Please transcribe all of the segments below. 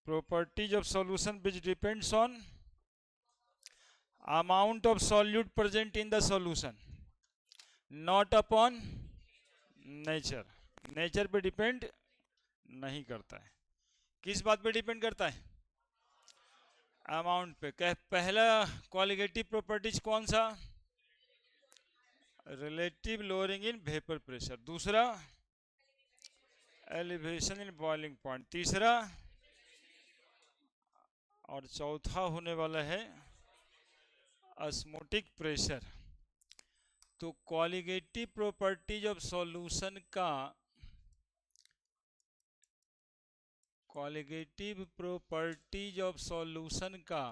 properties of solution which depends on amount of solute present in the solution, not upon nature. Nature पे depend नहीं करता है। किस बात पे डिपेंड करता है? अमाउंट पे। पहला क्वालिटेटिव प्रॉपर्टीज कौन सा? Relative lowering in vapour pressure. दूसरा एलिवेशन इन बॉइलिंग पॉइंट। तीसरा और चौथा होने वाला है ऑस्मोटिक प्रेशर। तो क्वालिटेटिव प्रॉपर्टीज ऑफ सॉल्यूशन का क्वालिटेटिव प्रॉपर्टीज ऑफ सॉल्यूशन का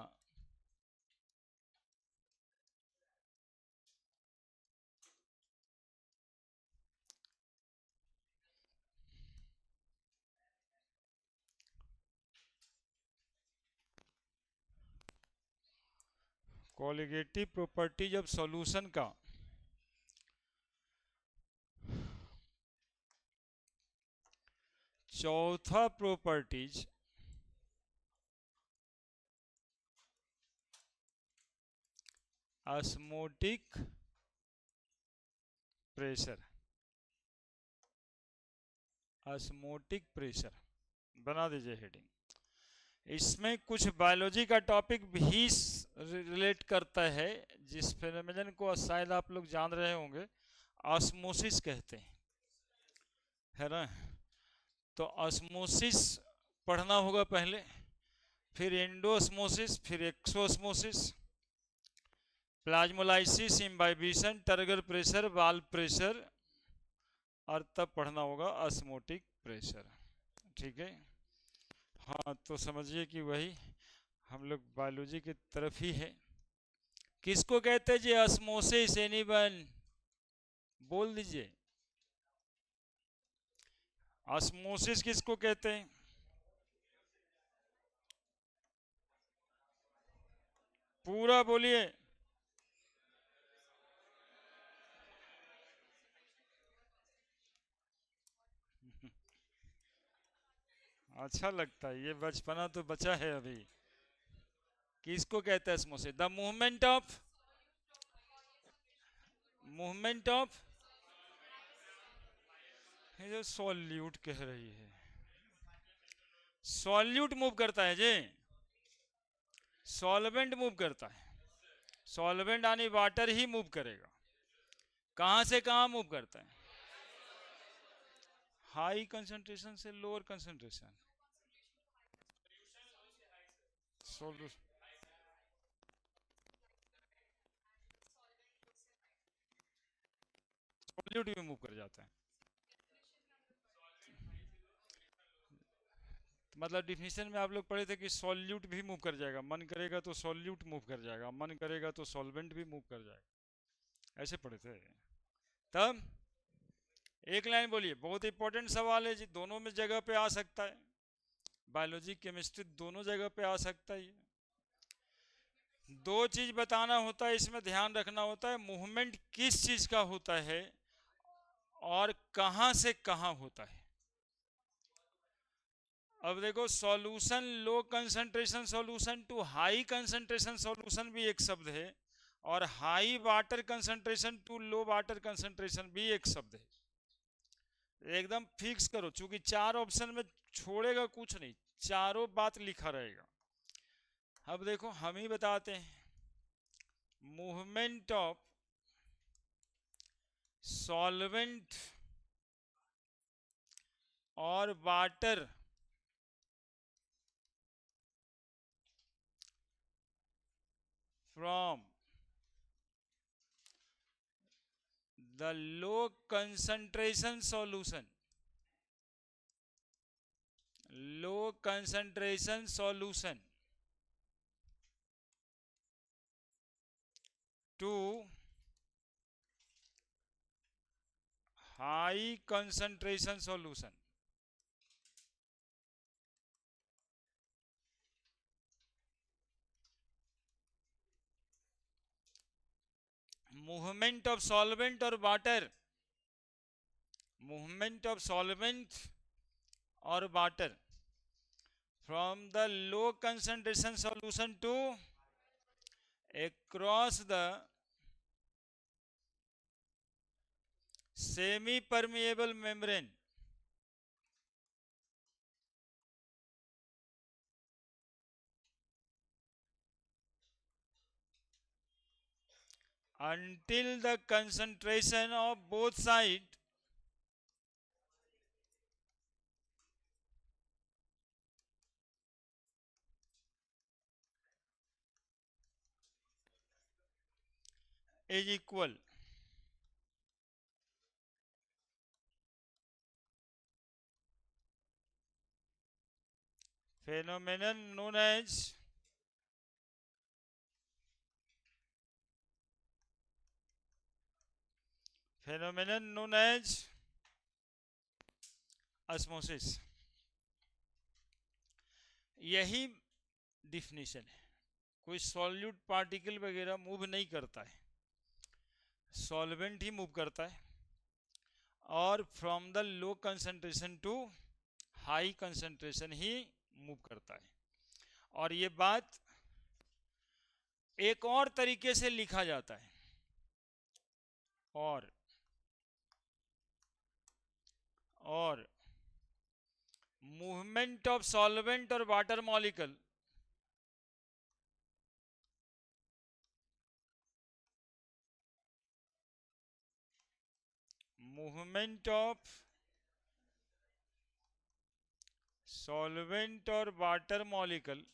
क्वालिटेटिव प्रॉपर्टीज ऑफ सॉल्यूशन का चौथा properties osmotic pressure. Osmotic pressure बना दीजिए हेडिंग। इसमें कुछ बायोलॉजी का टॉपिक भी रिलेट करता है, जिस फेनोमेनन को शायद आप लोग जान रहे होंगे, ऑस्मोसिस कहते हैं, है ना। तो ऑस्मोसिस पढ़ना होगा पहले, फिर एंडोस्मोसिस, फिर exosmosis, plasmolysis, imbibition, turgor pressure, valve pressure, और तब पढ़ना होगा ऑस्मोटिक प्रेशर। ठीक है। हाँ, तो समझिए कि वही हम लोग बायोलॉजी की तरफ ही है। किसको कहते हैं जी ऑस्मोसिस? एनीवन बोल दीजिए। ऑस्मोसिस किसको कहते हैं? पूरा बोलिए। अच्छा लगता है, ये बचपना तो बचा है अभी। किसको कहते हैं ऑस्मोसिस? द मूवमेंट ऑफ ये जो सॉल्यूट कह रही है, सॉल्यूट मूव करता है जी, सॉल्वेंट मूव करता है। सॉल्वेंट यानी वाटर ही मूव करेगा। कहां से कहां मूव करता है? हाई कंसंट्रेशन से लोअर कंसंट्रेशन। सॉल्यूट भी मूव कर जाता है। मतलब डिफिनेशन में आप लोग पढ़े थे कि सॉल्यूट भी मूव कर जाएगा, मन करेगा तो सॉल्यूट मूव कर जाएगा, मन करेगा तो सॉल्वेंट भी मूव कर जाएगा, ऐसे पढ़े थे। तब एक लाइन बोलिए, बहुत इंपॉर्टेंट सवाल है जी, दोनों में जगह पे आ सकता है। बायोलॉजी केमिस्ट्री दोनों जगह पे आ सकता है। दो चीज बताना होता है, इसमें ध्यान रखना होता है, मूवमेंट किस चीज का होता है और कहां से कहां होता है। अब देखो, solution low concentration solution to high concentration solution भी एक शब्द है, और high water concentration to low water concentration भी एक शब्द है। एकदम फिक्स करो, क्योंकि चार ऑप्शन में छोड़ेगा कुछ नहीं, चारों बात लिखा रहेगा। अब देखो हम ही बताते हैं, मूवमेंट ऑफ सॉल्वेंट और water from the low concentration solution, low concentration solution to high concentration solution. Movement of solvent और वाटर, मूवमेंट ऑफ सॉल्वेंट और water from the low concentration solution to across the semi permeable membrane until the concentration of both sides is equal. Phenomenon known as osmosis. यही definition है. कोई solute particle वगैरह move नहीं करता है, solvent ही move करता है, और from the low concentration to high concentration ही मूव करता है. और ये बात एक और तरीके से लिखा जाता है, और मूवमेंट ऑफ सॉल्वेंट और water molecule movement of solvent और water molecule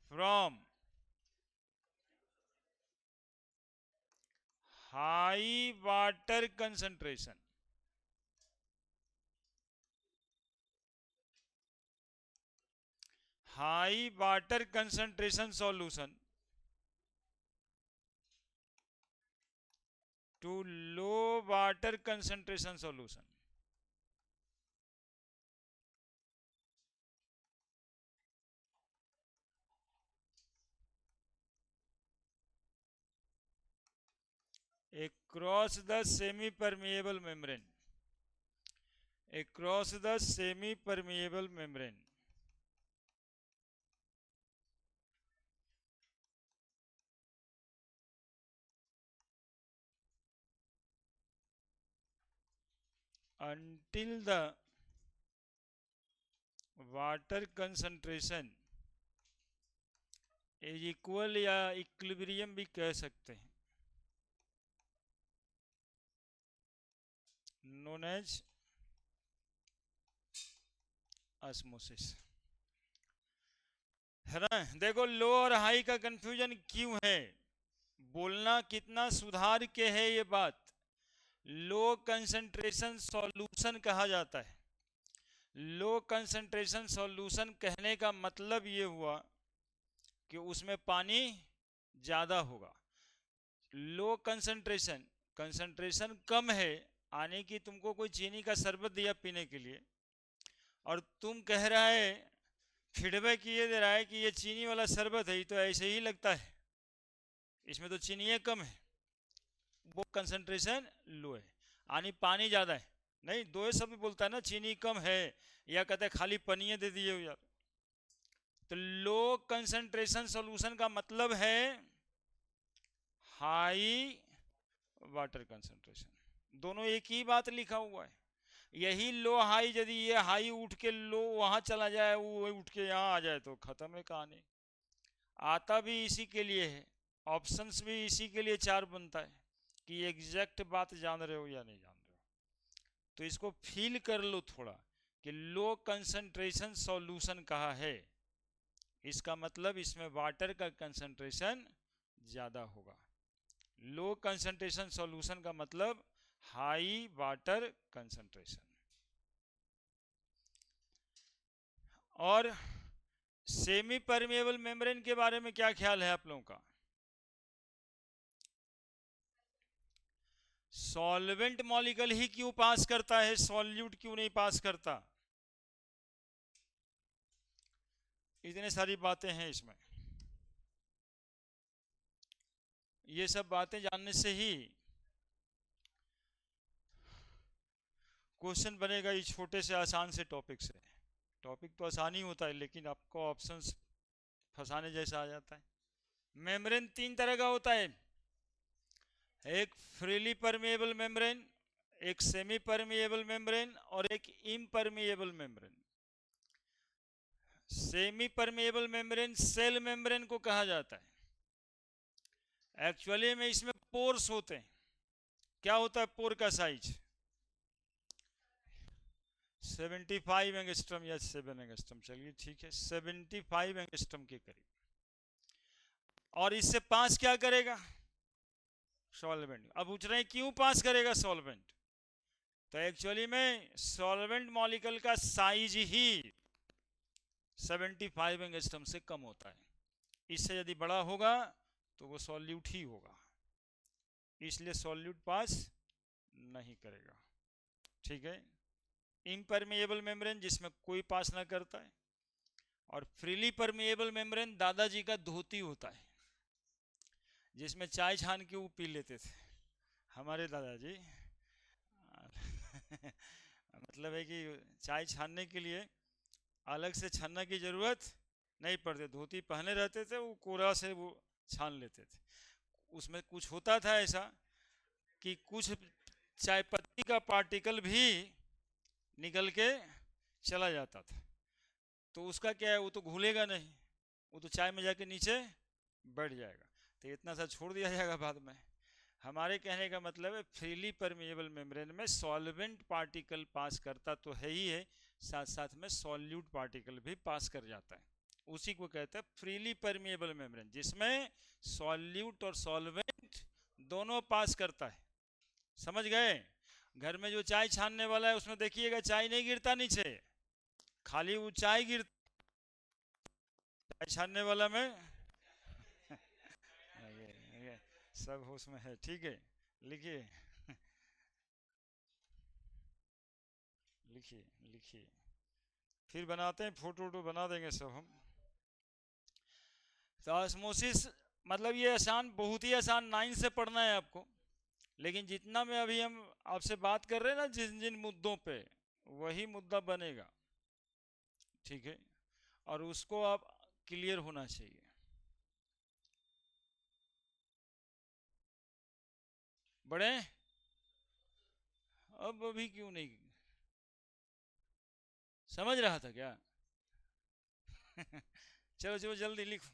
from high water concentration solution to low water concentration solution. Across the semi-permeable membrane. Across the semi-permeable membrane. Until the water concentration is equal या equilibrium भी कह सकते हैं, known as osmosis. है ना. देखो लो और हाई का कंफ्यूजन क्यों है, बोलना कितना सुधार के है ये बात. लो कंसंट्रेशन सॉल्यूशन कहा जाता है. लो कंसंट्रेशन सॉल्यूशन कहने का मतलब ये हुआ कि उसमें पानी ज़्यादा होगा. लो कंसंट्रेशन, कंसंट्रेशन कम है, आने की तुमको कोई चीनी का शरबत दिया पीने के लिए, और तुम कह रहा है, फीडबैक ये दे रहा है कि ये चीनी वाला शरबत है, ये तो ऐसे ही लगता है, इसमें तो चीनी कम है. वो कंसंट्रेशन लो है, यानी पानी ज़्यादा है. नहीं, दो सब बोलता है ना, चीनी कम है, या कहते हैं खाली पनिए दे दिए यार. तो लो कंसंट्रेशन सॉल्यूशन का मतलब है हाई वाटर कंसंट्रेशन. दोनों एक ही बात लिखा हुआ है. यही लो हाई, यदि ये हाई उठ के लो वहां चला जाए, वो उठ के यहाँ आ जाए, तो खत्म है कहानी. आता भी इसी के लिए है, ऑप्शंस भी इसी के लिए 4 बनता है कि एग्जैक्ट बात जान रहे हो या नहीं जान रहे हो. तो इसको फील कर लो थोड़ा कि लो कंसंट्रेशन सॉल्यूशन कहा है, इसका मतलब इसमें वाटर का कंसंट्रेशन ज़्यादा होगा. लो कंसंट्रेशन सॉल्यूशन का मतलब हाई वाटर कंसंट्रेशन. और सेमी परमेबल मेम्ब्रेन के बारे में क्या ख्याल है आप लोगों का. सॉल्वेंट मॉलिक्यूल ही क्यों पास करता है, सॉल्यूट क्यों नहीं पास करता. इतनी सारी बातें हैं इसमें. ये सब बातें जानने से ही क्वेश्चन बनेगा ये छोटे से आसान से टॉपिक से। टॉपिक तो आसान ही होता है लेकिन आपको ऑप्शंस फंसाने जैसा आ जाता है। मेम्ब्रेन तीन तरह का होता है, एक फ्रीली परमिएबल मेम्ब्रेन, एक सेमी परमिएबल मेम्ब्रेन और एक impermeable membrane. Semi permeable membrane cell membrane को कहा जाता है। एक्चुअली में इसमें पोर्स होते हैं। क्या होता है पोर का साइज? 75 एंगस्ट्रम या 7 एंगस्ट्रम, चलिए ठीक है, 75 एंगस्ट्रम के करीब। और इससे पास क्या करेगा? सॉल्वेंट। अब पूछ रहे हैं क्यों पास करेगा सॉल्वेंट? तो एक्चुअली में सॉल्वेंट मॉलिक्यूल का साइज ही 75 एंगस्ट्रम से कम होता है। इससे यदि बड़ा होगा तो वो सॉल्यूट ही होगा, इसलिए सॉल्यूट पास नहीं करेगा। ठीक है। इम्परमिएबल मेम्ब्रेन जिसमें कोई पास ना करता है, और फ्रीली परमिएबल मेम्ब्रेन दादाजी का धोती होता है जिसमें चाय छान के वो पी लेते थे हमारे दादाजी। मतलब है कि चाय छानने के लिए अलग से छानने की जरूरत नहीं पड़ती, धोती पहने रहते थे, वो कोरा से वो छान लेते थे। उसमें कुछ होता था ऐसा कि कुछ चाय पत्ती का पार्टिकल भी निकल के चला जाता था, तो उसका क्या है, वो तो घुलेगा नहीं, वो तो चाय में जाके नीचे बैठ जाएगा, तो इतना सा छोड़ दिया जाएगा बाद में। हमारे कहने का मतलब है फ्रीली परमिएबल मेम्ब्रेन में सॉल्वेंट पार्टिकल पास करता तो है ही है, साथ साथ में सॉल्यूट पार्टिकल भी पास कर जाता है। उसी को कहते हैं फ्रीली परमिएबल मेम्ब्रेन, जिसमें सॉल्यूट और सॉल्वेंट दोनों पास करता है। समझ गए? घर में जो चाय छानने वाला है उसमें देखिएगा चाय नहीं गिरता नीचे, खाली वो चाय गिरता, चाय छानने वाला में सब होश में है। ठीक है, लिखिए लिखिए लिखिए, फिर बनाते हैं, फोटो वोटो बना देंगे सब हम। तो ऑस्मोसिस मतलब ये आसान, बहुत ही आसान, 9 से पढ़ना है आपको, लेकिन जितना में अभी हम आपसे बात कर रहे हैं ना जिन जिन मुद्दों पे, वही मुद्दा बनेगा। ठीक है, और उसको आप क्लियर होना चाहिए। बड़े अब अभी क्यों नहीं समझ रहा था क्या? चलो चलो जल्दी लिखो।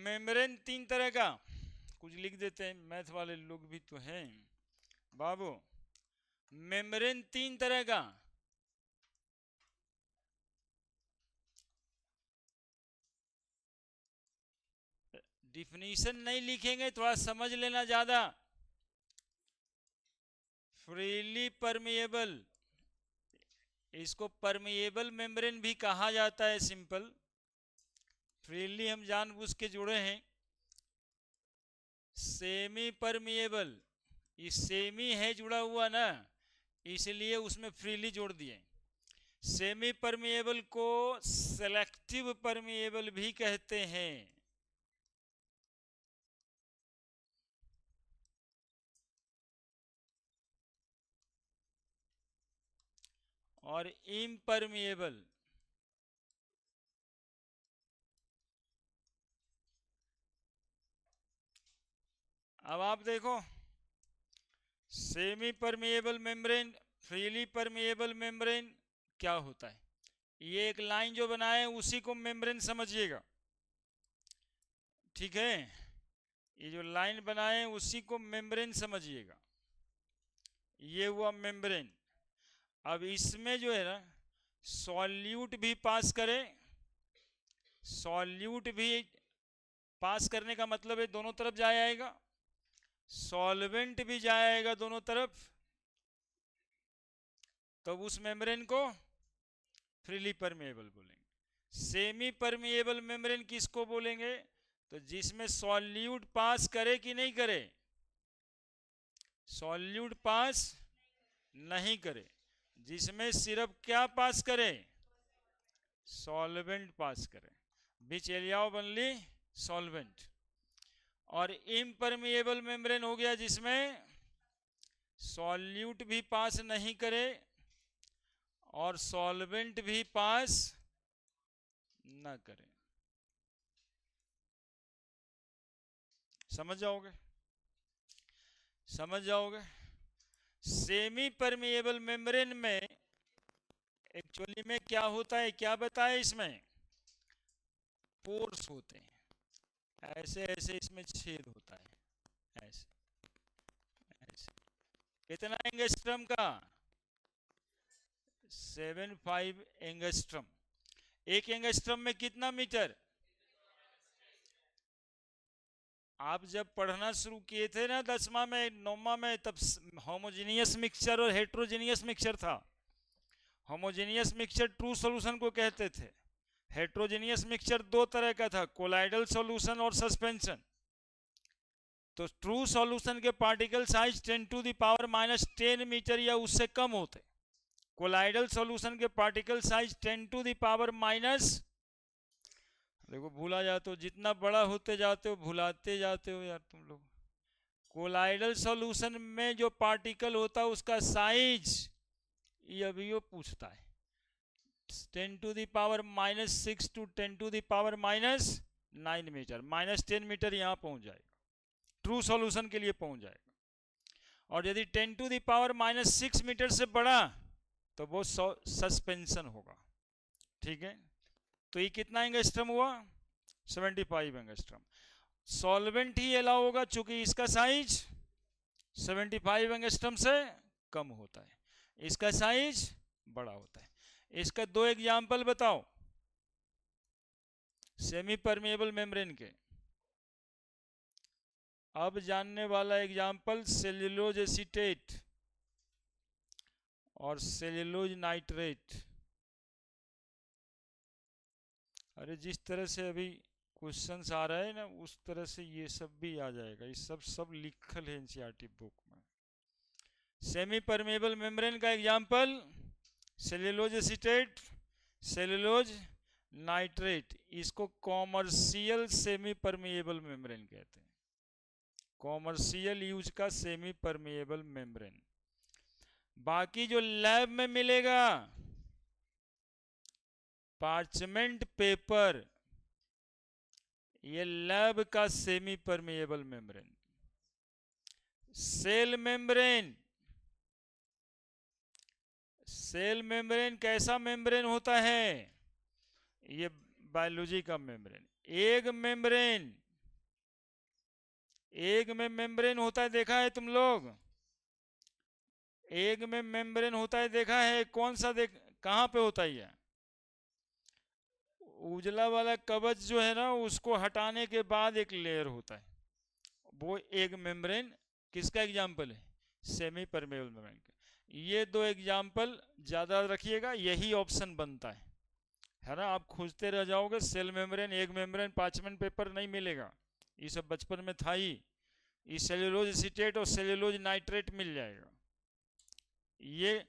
मेम्ब्रेन तीन तरह का, कुछ लिख देते हैं, मैथ वाले लोग भी तो हैं बाबू। मेम्ब्रेन तीन तरह का, डिफिनीशन नहीं लिखेंगे, थोड़ा समझ लेना ज्यादा। फ्रीली परमिएबल, इसको परमिएबल मेम्ब्रेन भी कहा जाता है, सिंपल। फ्रीली हम जानबूझ के जुड़े हैं। सेमी परमिएबल, ये सेमी है जुड़ा हुआ ना, इसलिए उसमें फ्रीली जोड़ दिए। सेमी परमिएबल को सेलेक्टिव परमिएबल भी कहते हैं। और इम्परमिएबल, अब आप देखो, semi permeable membrane, freely permeable membrane क्या होता है? ये एक लाइन जो बनाए उसी को मेम्ब्रेन समझिएगा। ठीक है, ये जो लाइन बनाए उसी को मेम्ब्रेन समझिएगा। ये हुआ मेम्ब्रेन। अब इसमें जो है ना सॉल्यूट भी पास करे, सॉल्यूट भी पास करने का मतलब है दोनों तरफ जाए आएगा, सॉल्वेंट भी जाएगा दोनों तरफ, तब उस मेम्ब्रेन को फ्रीली परमिएबल बोलेंगे। सेमी परमिएबल मेम्ब्रेन किसको बोलेंगे? तो जिसमें सॉल्यूट पास करे कि नहीं करे? सॉल्यूट पास नहीं करे, जिसमें सिर्फ क्या पास करे? सॉल्वेंट पास करे, which area of only solvent. और इम्परमिएबल मेम्ब्रेन हो गया जिसमें सॉल्यूट भी पास नहीं करे और सॉल्वेंट भी पास ना करे। समझ जाओगे, समझ जाओगे। सेमी परमिएबल मेम्ब्रेन में एक्चुअली में क्या होता है, क्या बताया इसमें, पोर्स होते हैं, ऐसे ऐसे इसमें छेद होता है, ऐसे ऐसे। कितना एंगस्ट्रम का, 75 एंगस्ट्रम। एक एंगस्ट्रम में कितना मीटर। आप जब पढ़ना शुरू किए थे ना 10वां में 9वां में, तब होमोजेनियस मिक्सचर और हेट्रोजेनियस मिक्सचर था। होमोजेनियस मिक्सचर ट्रू सॉल्यूशन को कहते थे। हेट्रोजेनियस मिक्सचर दो तरह का था, कोलाइडल सॉल्यूशन और सस्पेंशन। तो ट्रू सॉल्यूशन के पार्टिकल साइज 10⁻⁻10 मीटर या उससे कम होते। कोलाइडल सॉल्यूशन के पार्टिकल साइज 10⁻⁻, देखो भूला जाते हो, जितना बड़ा होते जाते हो भुलाते जाते हो यार तुम लोग। कोलाइडल सॉल्यूशन में जो पार्टिकल होता है उसका साइज, ये अभी वो पूछता है, 10⁻⁻6 टू 10⁻⁻9 मीटर, -10 मीटर यहाँ पहुंच जाएगा, ट्रू सॉल्यूशन के लिए पहुंच जाएगा। और यदि 10⁻⁻6 मीटर से बड़ा तो वो सस्पेंशन होगा। ठीक है, तो ये कितना एंगस्ट्रम हुआ, 75 एंगस्ट्रम। सॉल्वेंट ही अलाउ होगा चूंकि इसका साइज 75 एंगस्ट्रम से कम होता है, इसका साइज बड़ा होता है। इसका दो एग्जाम्पल बताओ सेमी परमिएबल मेम्ब्रेन के। अब जानने वाला एग्जाम्पल सेल्यूलोज एसीटेट और सेल्यूलोज नाइट्रेट। अरे जिस तरह से अभी क्वेश्चंस आ रहे हैं ना, उस तरह से ये सब भी आ जाएगा, ये सब लिखल है एनसीईआरटी बुक में। सेमी परमेबल मेम्ब्रेन का example cellulose acetate, cellulose nitrate. इसको कॉमर्शियल सेमी परमेबल मेम्ब्रेन कहते हैं, कॉमर्शियल यूज का सेमी परमेबल मेम्ब्रेन। बाकी जो लैब में मिलेगा, पार्चमेंट पेपर, ये लैब का semi permeable membrane. Cell membrane, cell membrane कैसा मेम्ब्रेन होता है, ये बायोलॉजी का मेम्ब्रेन। एग मेम्ब्रेन, एग में मेम्ब्रेन होता है, देखा है तुम लोग, एग में मेम्ब्रेन होता है देखा है, कौन सा कहां पे होता है ये, उजला वाला कवच जो है ना उसको हटाने के बाद एक लेयर होता है, वो एग मेम्ब्रेन किसका एग्जाम्पल है, सेमी परमेबल मेम्ब्रेन का। ये दो एग्जाम्पल ज्यादा रखिएगा, यही ऑप्शन बनता है ना। आप खोजते रह जाओगे, cell membrane, egg membrane, parchment paper नहीं मिलेगा, ये सब बचपन में था ही। ये सेल्यूलोज एसीटेट और सेल्यूलोज नाइट्रेट मिल जाएगा। ये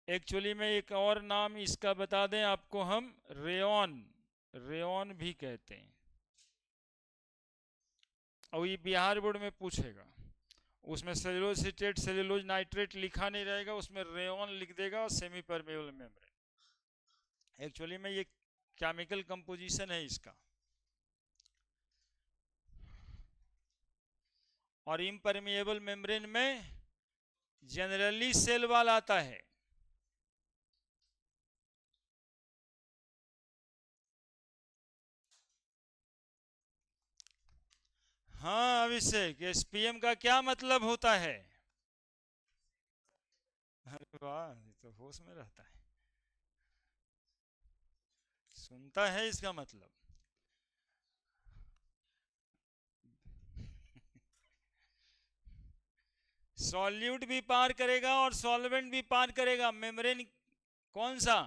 एक्चुअली में एक और नाम इसका बता दें आपको, हम रेयन, रेयन भी कहते हैं। और ये बिहार बोर्ड में पूछेगा, उसमें सेल्यूलोज एसीटेट सेल्यूलोज नाइट्रेट लिखा नहीं रहेगा, उसमें रेयन लिख देगा, सेमी परमेबल मेम्ब्रेन। एक्चुअली में ये केमिकल कंपोजिशन है इसका। और इम्परमिएबल मेम्ब्रेन में जनरली सेल वॉल आता है। हाँ अभिषेक, एसपीएम का क्या मतलब होता है। अरे वाह, ये तो होश में रहता है, सुनता है इसका मतलब। सॉल्यूट भी पार करेगा और सॉल्वेंट भी पार करेगा। मेम्ब्रेन कौन सा,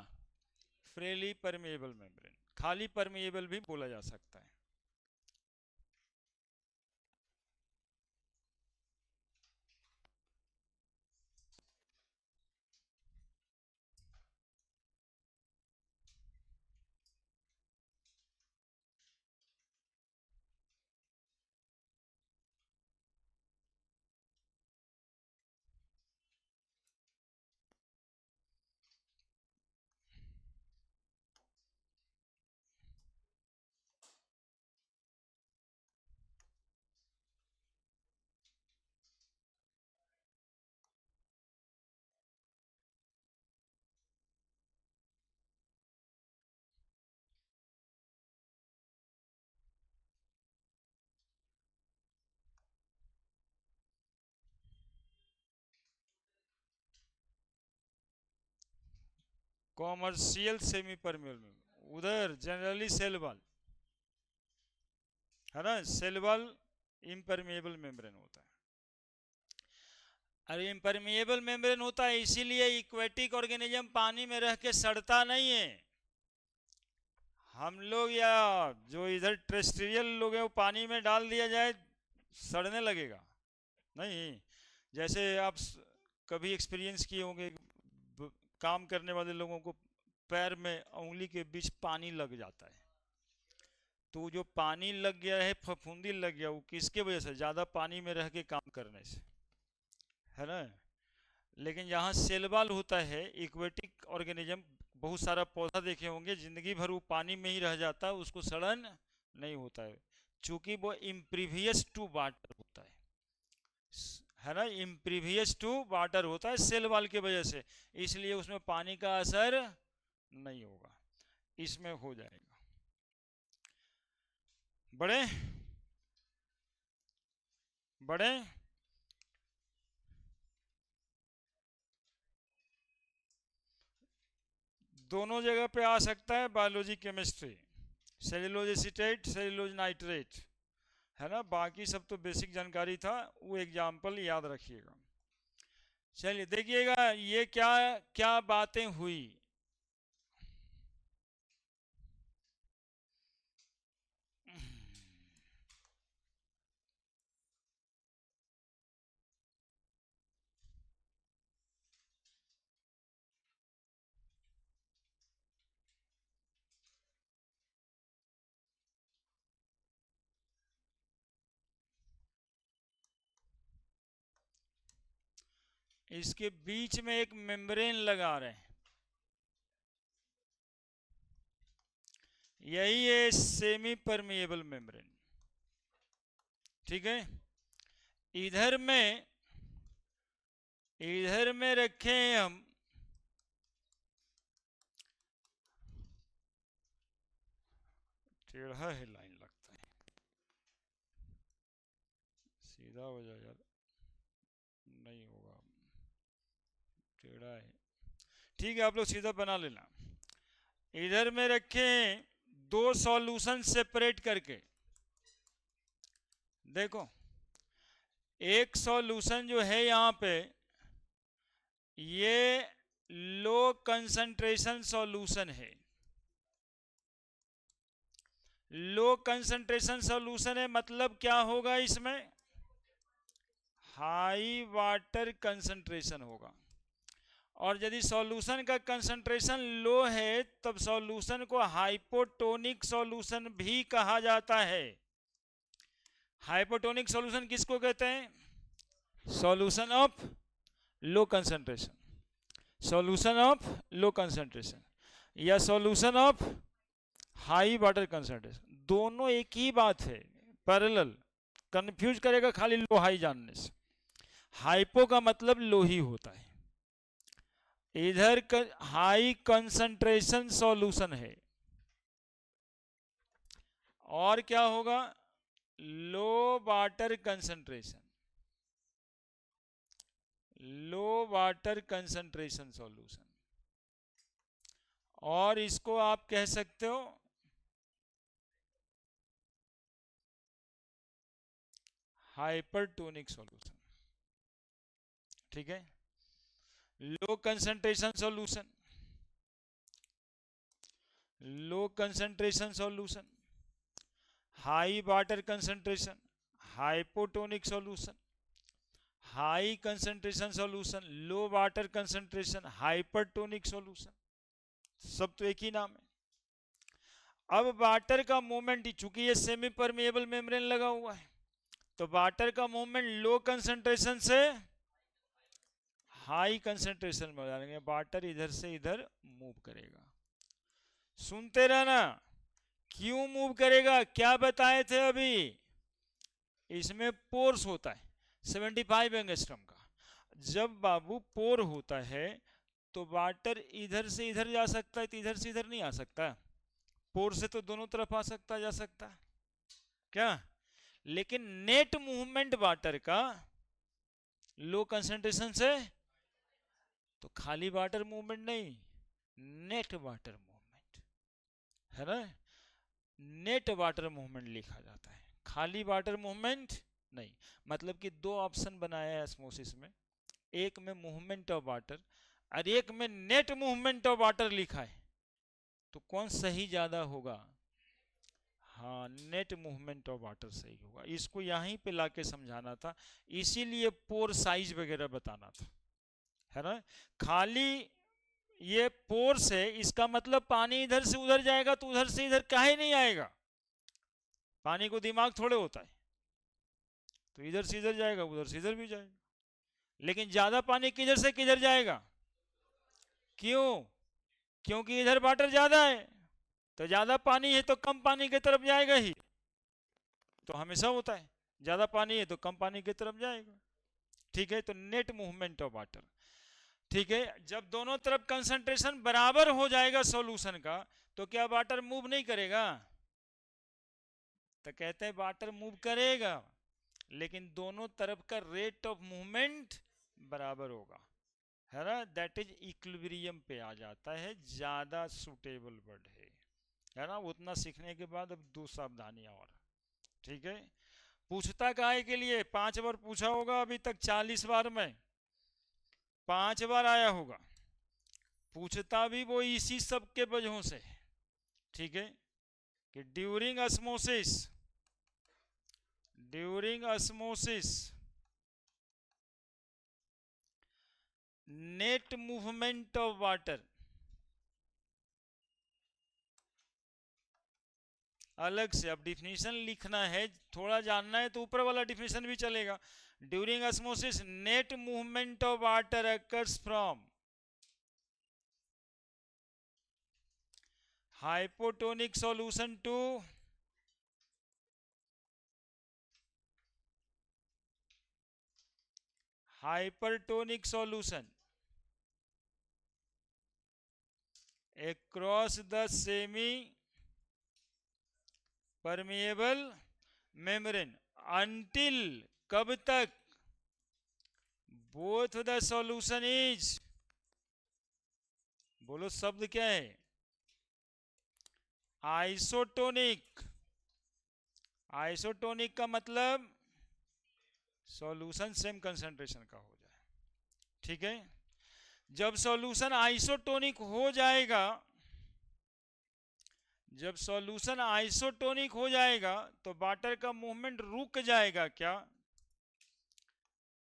फ्रीली परमेएबल मेम्ब्रेन, खाली परमेएबल भी बोला जा सकता है। कॉमर्शियल सेमी परमेबल उधर जनरली सेल वॉल है ना, सेल वॉल इम्परमेबल मेम्ब्रेन होता है। अरे इम्परमेबल मेम्ब्रेन होता है इसीलिए इक्वेटिक ऑर्गेनिज्म पानी में रह के सड़ता नहीं है। हम लोग या जो इधर टेरेस्ट्रियल लोग हैं वो पानी में डाल दिया जाए सड़ने लगेगा नहीं। जैसे आप कभी एक्सपीरियंस किए होंगे, काम करने वाले लोगों को पैर में उंगली के बीच पानी लग जाता है, तो जो पानी लग गया है, फफूंदी लग गया, वो किसके वजह से? ज़्यादा पानी में रह के काम करने से, है ना। लेकिन यहाँ सेलवाल होता है इक्वेटिक ऑर्गेनिज्म, बहुत सारा पौधा देखे होंगे जिंदगी भर वो पानी में ही रह जाता है, उसको सड़न नहीं होता है, चूंकि वो इम्प्रीवियस टू वाटर होता है ना, इम्प्रीवियस टू वाटर होता है सेल वाल की वजह से, इसलिए उसमें पानी का असर नहीं होगा, इसमें हो जाएगा। बड़े बड़े दोनों जगह पे आ सकता है biology chemistry, cellulose acetate, cellulose nitrate, है ना। बाकी सब तो बेसिक जानकारी था, वो एग्जाम्पल याद रखिएगा। चलिए देखिएगा ये क्या क्या बातें हुई। इसके बीच में एक मेम्ब्रेन लगा रहे हैं, यही है सेमी परमिएबल मेम्ब्रेन, ठीक है। इधर में रखे हैं हम टेढ़ा है लाइन लगता है, सीधा हो जाए यार, नहीं होगा, टेढ़ा है, ठीक है आप लोग सीधा बना लेना। इधर में रखे दो सॉल्यूशन सेपरेट करके, देखो एक सॉल्यूशन जो है यहाँ पे ये लो कंसंट्रेशन सॉल्यूशन है, लो कंसंट्रेशन सॉल्यूशन है, मतलब क्या होगा इसमें? हाई वाटर कंसंट्रेशन होगा। और यदि सॉल्यूशन का कंसंट्रेशन लो है तब सॉल्यूशन को हाइपोटोनिक सॉल्यूशन भी कहा जाता है। हाइपोटोनिक सॉल्यूशन किसको कहते हैं? Solution of low concentration, solution of low concentration या solution of high water concentration, दोनों एक ही बात है, पैरेलल। कंफ्यूज करेगा खाली लो हाई जानने से। हाइपो का मतलब लो ही होता है, इधर हाई कंसंट्रेशन सॉल्यूशन है, और क्या होगा? लो वाटर कंसंट्रेशन, लो वाटर कंसंट्रेशन सॉल्यूशन, और इसको आप कह सकते हो हाइपरटोनिक सॉल्यूशन, ठीक है। Low concentration solution, low concentration solution, high water concentration hypotonic solution, high concentration solution low water concentration hypertonic solution, सब तो एक ही नाम है। अब वाटर का मूवमेंट, चूंकि ये सेमी परमेएबल मेम्ब्रेन लगा हुआ है, तो वाटर का मूवमेंट लो कंसंट्रेशन से हाई कंसंट्रेशन में हो जाएंगे, वाटर इधर से इधर मूव करेगा। सुनते रहना, क्यों मूव करेगा, क्या बताए थे अभी, इसमें पोर्स होता है 75 एंगस्ट्रम का। जब बाबू पोर होता है तो वाटर इधर से इधर जा सकता है, तो इधर से इधर नहीं आ सकता, पोर से तो दोनों तरफ आ सकता जा सकता क्या। लेकिन नेट मूवमेंट वाटर का लो कंसंट्रेशन से, तो खाली वाटर मूवमेंट नहीं, नेट वाटर मूवमेंट, है ना, नेट वाटर मूवमेंट लिखा जाता है, खाली वाटर मूवमेंट नहीं। मतलब कि दो ऑप्शन बनाया है ऑस्मोसिस में, एक में मूवमेंट ऑफ वाटर और एक में नेट मूवमेंट ऑफ वाटर लिखा है, तो कौन सही ज्यादा होगा? हाँ, नेट मूवमेंट ऑफ वाटर सही होगा। इसको यहीं पे लाके समझाना था, इसीलिए पोर साइज वगैरह बताना था, है ना। खाली ये पोर से इसका मतलब पानी इधर से उधर जाएगा तो उधर से इधर काहे नहीं आएगा? पानी को दिमाग थोड़े होता है, तो इधर से इधर जाएगा, उधर से इधर भी जाएगा। लेकिन ज्यादा पानी किधर से किधर जाएगा? क्यों? क्योंकि इधर वाटर ज्यादा है, तो ज्यादा पानी है तो कम पानी की तरफ जाएगा ही, तो हमेशा होता है, ज्यादा पानी है तो कम पानी की तरफ जाएगा। ठीक है, तो नेट मूवमेंट ऑफ वाटर। ठीक है, जब दोनों तरफ कंसंट्रेशन बराबर हो जाएगा सॉल्यूशन का, तो क्या वाटर मूव नहीं करेगा? तो कहते हैं वाटर मूव करेगा, लेकिन दोनों तरफ का रेट ऑफ मूवमेंट बराबर होगा, है ना। दैट इज इक्विलिब्रियम पे आ जाता है, ज्यादा सुटेबल वर्ड है ना। उतना सीखने के बाद अब दो सावधानियां और। ठीक है, पूछता काहे के लिए? 5 बार पूछा होगा अभी तक, 40 बार में 5 बार आया होगा। पूछता भी वो इसी सब के वजहों से, ठीक है, कि during osmosis net movement of water, अलग से अब डिफिनीशन लिखना है, थोड़ा जानना है तो ऊपर वाला डिफिनीशन भी चलेगा। During osmosis net movement of water occurs from hypotonic solution to hypertonic solution across the semi permeable membrane until, कब तक? both the solution is, बोलो शब्द क्या है? आइसोटोनिक। आइसोटोनिक का मतलब सॉल्यूशन सेम कंसंट्रेशन का हो जाए। ठीक है, जब सॉल्यूशन आइसोटोनिक हो जाएगा, जब सॉल्यूशन आइसोटोनिक हो जाएगा तो वाटर का मूवमेंट रुक जाएगा क्या?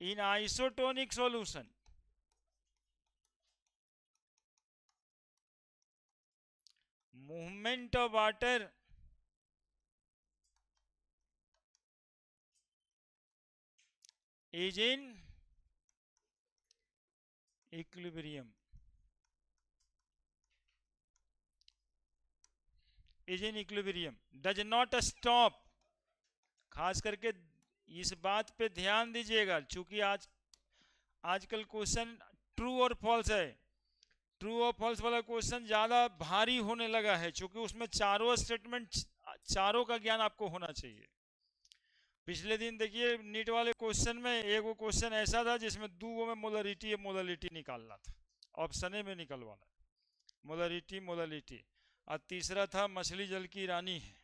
In isotonic solution movement of water is in equilibrium, is in equilibrium, does not stop। खास करके इस बात पे ध्यान दीजिएगा, चूंकि आजकल क्वेश्चन ट्रू और फॉल्स है, ट्रू और फॉल्स वाला क्वेश्चन ज्यादा भारी होने लगा है, क्योंकि उसमें चारों स्टेटमेंट, चारों का ज्ञान आपको होना चाहिए। पिछले दिन देखिए नीट वाले क्वेश्चन में एक वो क्वेश्चन ऐसा था जिसमें दो में मोलरिटी निकालना था, ऑप्शन ए में निकलवाना, मोलरिटी, और तीसरा था मछली जल की रानी है,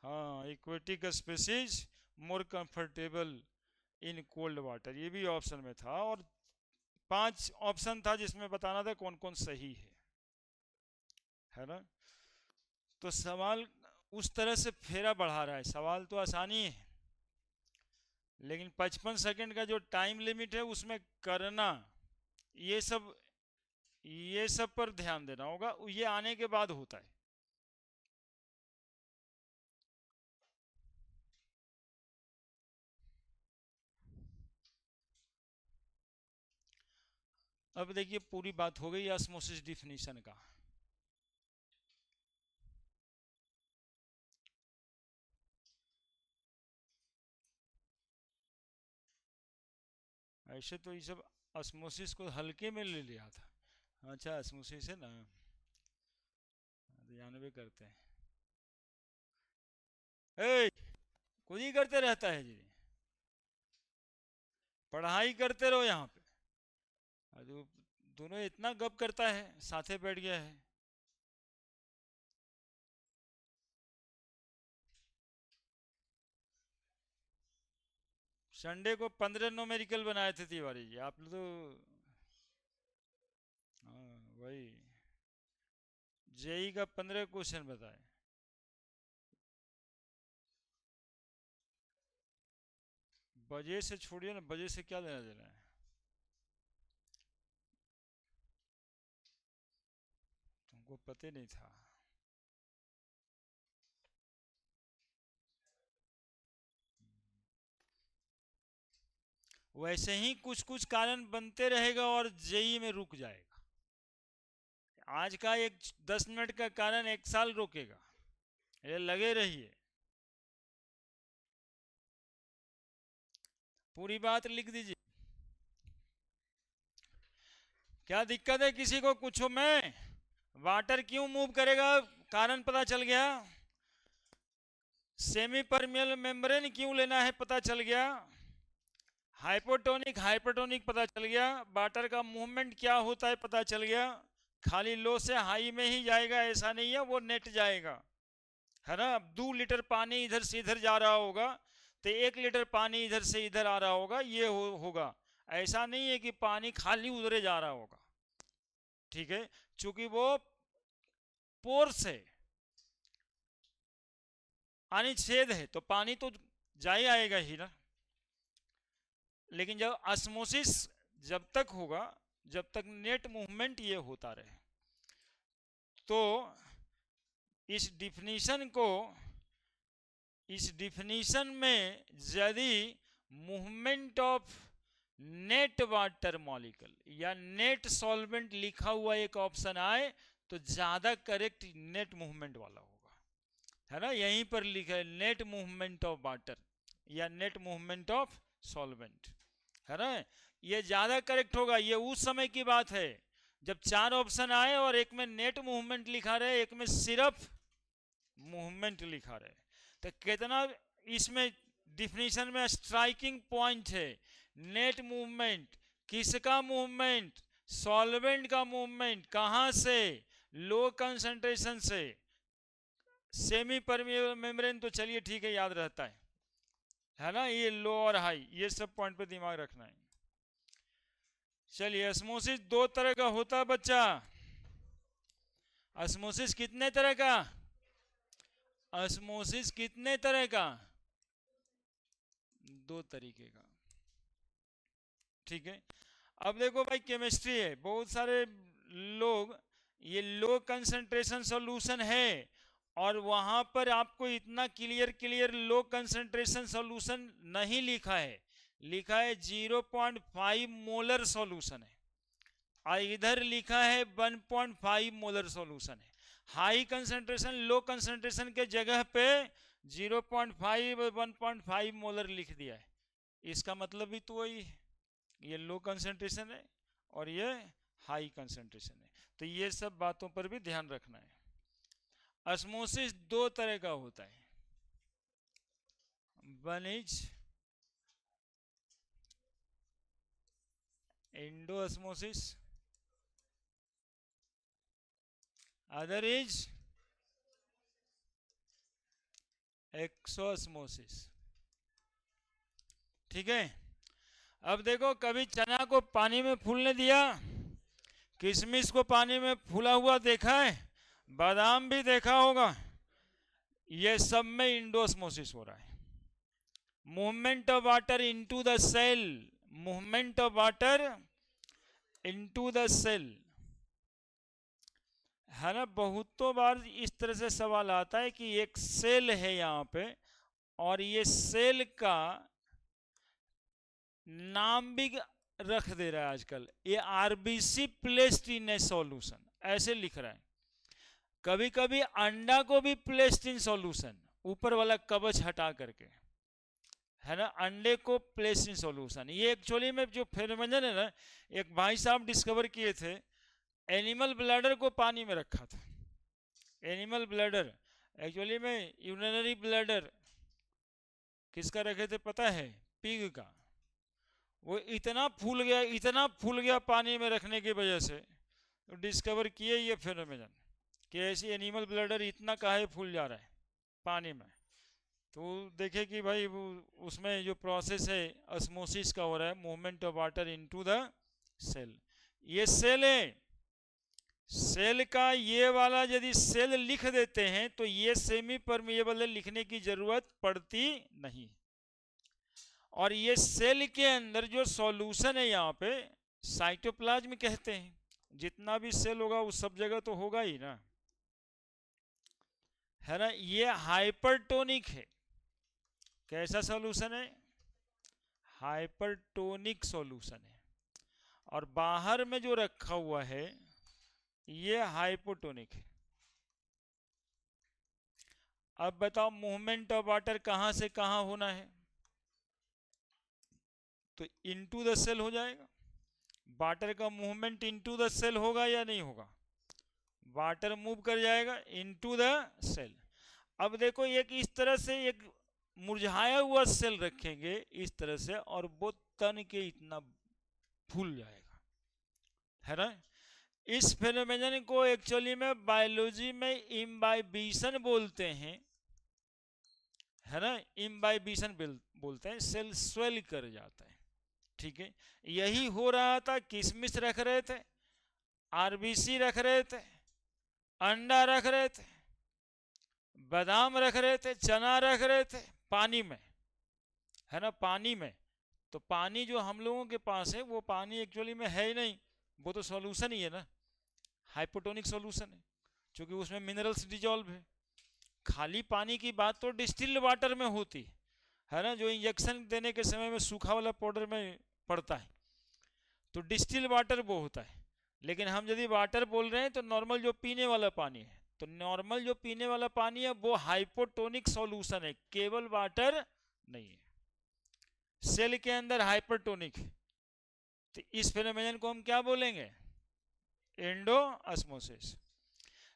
हाँ, aquatic species more comfortable in cold water, ये भी ऑप्शन में था। और 5 ऑप्शन था जिसमें बताना था कौन कौन सही है ना। तो सवाल उस तरह से फेरा बढ़ा रहा है, सवाल तो आसानी है, लेकिन 55 सेकंड का जो टाइम लिमिट है उसमें करना, ये सब ये सब पर ध्यान देना होगा, ये आने के बाद होता है। अब देखिए पूरी बात हो गई ऑस्मोसिस डिफिनीशन का। ऐसे तो ये सब ऑस्मोसिस को हल्के में ले लिया था। अच्छा, ऑस्मोसिस है ना, जानवे करते हैं, ए, खुद ही करते रहता है जी, पढ़ाई करते रहो यहाँ पे, जो दोनों इतना गप करता है, साथे बैठ गया है। संडे को 15 न्यूमेरिकल बनाए थे तिवारी जी, आप लोग तो। हाँ वही, जेई का 15 क्वेश्चन बताए। बजे से छोड़िए ना, बजे से क्या लेना देना है, तुमको पता नहीं था। वैसे ही कुछ कुछ कारण बनते रहेगा और जेई में रुक जाएगा। आज का एक 10 मिनट का कारण 1 साल रोकेगा, ये लगे रहिए। पूरी बात लिख दीजिए। क्या दिक्कत है किसी को, पूछो। मैं वाटर क्यों मूव करेगा, कारण पता चल गया। सेमी परमियल मेम्ब्रेन क्यों लेना है, पता चल गया। हाइपोटोनिक हाइपरटोनिक पता चल गया। वाटर का मूवमेंट क्या होता है पता चल गया। खाली लो से हाई में ही जाएगा ऐसा नहीं है, वो नेट जाएगा, है ना। अब 2 लीटर पानी इधर से इधर जा रहा होगा तो 1 लीटर पानी इधर से इधर आ रहा होगा, ये होगा। ऐसा नहीं है कि पानी खाली उधरे जा रहा होगा, ठीक है। चूंकि वो पोर्स है, पानी छेद है, तो पानी तो जा ही आएगा ही ना। लेकिन जब ऑस्मोसिस जब तक होगा, जब तक नेट मूवमेंट ये होता रहे, तो इस डिफिनीशन को, इस डिफिनीशन में यदि movement of net water molecule या नेट सॉल्वेंट लिखा हुआ एक ऑप्शन आए तो ज्यादा करेक्ट नेट मूवमेंट वाला होगा, है ना। यहीं पर लिखा है नेट मूवमेंट ऑफ वाटर या नेट मूवमेंट ऑफ सॉल्वेंट, है ना। ये ज्यादा करेक्ट होगा। ये उस समय की बात है जब 4 ऑप्शन आए और एक में नेट मूवमेंट लिखा रहे, एक में सिर्फ मूवमेंट लिखा रहे, तो कितना इसमें डिफिनीशन में स्ट्राइकिंग पॉइंट है। नेट मूवमेंट, किसका मूवमेंट, सॉल्वेंट का मूवमेंट, कहां से, लो कंसंट्रेशन से। सेमी परमिएबल मेम्ब्रेन तो चलिए ठीक है, याद रहता है ना। ये लो और हाई, ये सब पॉइंट पे दिमाग रखना है। चलिए, ऑस्मोसिस 2 तरह का होता है बच्चा। ऑस्मोसिस कितने तरह का, ऑस्मोसिस कितने तरह का, 2 तरीके का, ठीक है। अब देखो भाई, केमिस्ट्री है, बहुत सारे लोग, ये लो कंसंट्रेशन सॉल्यूशन है और वहां पर आपको इतना क्लियर क्लियर लो कंसंट्रेशन सॉल्यूशन नहीं लिखा है, लिखा है 0.5 मोलर सॉल्यूशन है, और इधर लिखा है 1.5 मोलर सॉल्यूशन है। हाई कंसंट्रेशन लो कंसंट्रेशन के जगह पे 0.5 1.5 मोलर लिख दिया है। इसका मतलब भी तो वही है, ये लो कंसंट्रेशन है और ये हाई कंसंट्रेशन है। तो ये सब बातों पर भी ध्यान रखना है। ऑस्मोसिस 2 तरह का होता है। One is Indo osmosis, other is exosmosis, ठीक है। अब देखो, कभी चना को पानी में फूलने दिया, किशमिश को पानी में फूला हुआ देखा है, बादाम भी देखा होगा, ये सब में इंडोस्मोसिस हो रहा है। Movement of water into the cell, movement of water into the cell, है ना। बहुतों बार इस तरह से सवाल आता है कि एक सेल है यहाँ पे और ये सेल का नाम भी रख दे रहा है आजकल, ये RBC placed in A solution, ऐसे लिख रहा है। कभी कभी अंडा को भी प्लेस्ड इन सॉल्यूशन, ऊपर वाला कवच हटा करके, है ना, अंडे को प्लेस्ड इन सॉल्यूशन। ये एक्चुअली में जो फेनोमेनन है ना, एक भाई साहब डिस्कवर किए थे, एनिमल ब्लैडर को पानी में रखा था। एनिमल ब्लैडर, एक्चुअली में यूरिनरी ब्लैडर किसका रखे थे पता है, पिग का। वो इतना फूल गया पानी में रखने की वजह से, तो डिस्कवर किए ये फिनोमेनन कि ऐसी एनिमल ब्लडर इतना काहे फूल जा रहा है पानी में। तो देखे कि भाई वो उसमें जो प्रोसेस है ऑस्मोसिस का हो रहा है, movement of water into the cell. ये सेल है, सेल का ये वाला यदि सेल लिख देते हैं तो ये सेमी परमिएबल है, लिखने की जरूरत पड़ती नहीं। और ये सेल के अंदर जो सॉल्यूशन है यहाँ पे साइटोप्लाज्म कहते हैं। जितना भी सेल होगा उस सब जगह तो होगा ही ना, है ना। ये हाइपरटोनिक है। कैसा सॉल्यूशन है? हाइपरटोनिक सॉल्यूशन है। और बाहर में जो रखा हुआ है ये हाइपोटोनिक है। अब बताओ मूवमेंट ऑफ वाटर कहां से कहां होना है? तो इनटू द सेल हो जाएगा। वाटर का मूवमेंट इनटू द सेल होगा या नहीं होगा? वाटर मूव कर जाएगा इनटू द सेल। अब देखो एक इस तरह से एक मुरझाया हुआ सेल रखेंगे इस तरह से, और वो तन के इतना फूल जाएगा, है ना। इस फेनोमेनन को एक्चुअली में बायोलॉजी में इम्बाइबिशन बोलते हैं, है ना। इम्बाइबिशन बोलते हैं। सेल स्वेल कर जाता है, ठीक है। यही हो रहा था। किशमिश रख रहे थे, आरबीसी रख रहे थे, अंडा रख रहे थे, बादाम रख रहे थे, चना रख रहे थे पानी में, है ना, पानी में। तो पानी जो हम लोगों के पास है वो पानी एक्चुअली में है ही नहीं, वो तो सॉल्यूशन ही है ना, हाइपोटोनिक सॉल्यूशन है, क्योंकि उसमें मिनरल्स डिजॉल्व है। खाली पानी की बात तो डिस्टिल्ड वाटर में होती है ना, जो इंजेक्शन देने के समय में सूखा वाला पाउडर में पड़ता है, तो डिस्टिल्ड वाटर वो होता है। लेकिन हम यदि वाटर बोल रहे हैं तो नॉर्मल जो पीने वाला पानी है, तो नॉर्मल जो पीने वाला पानी है वो हाइपोटोनिक सॉल्यूशन है, केवल वाटर नहीं है। सेल के अंदर हाइपरटोनिक है। तो इस फेनोमेनन को हम क्या बोलेंगे? एंडोऑस्मोसिस।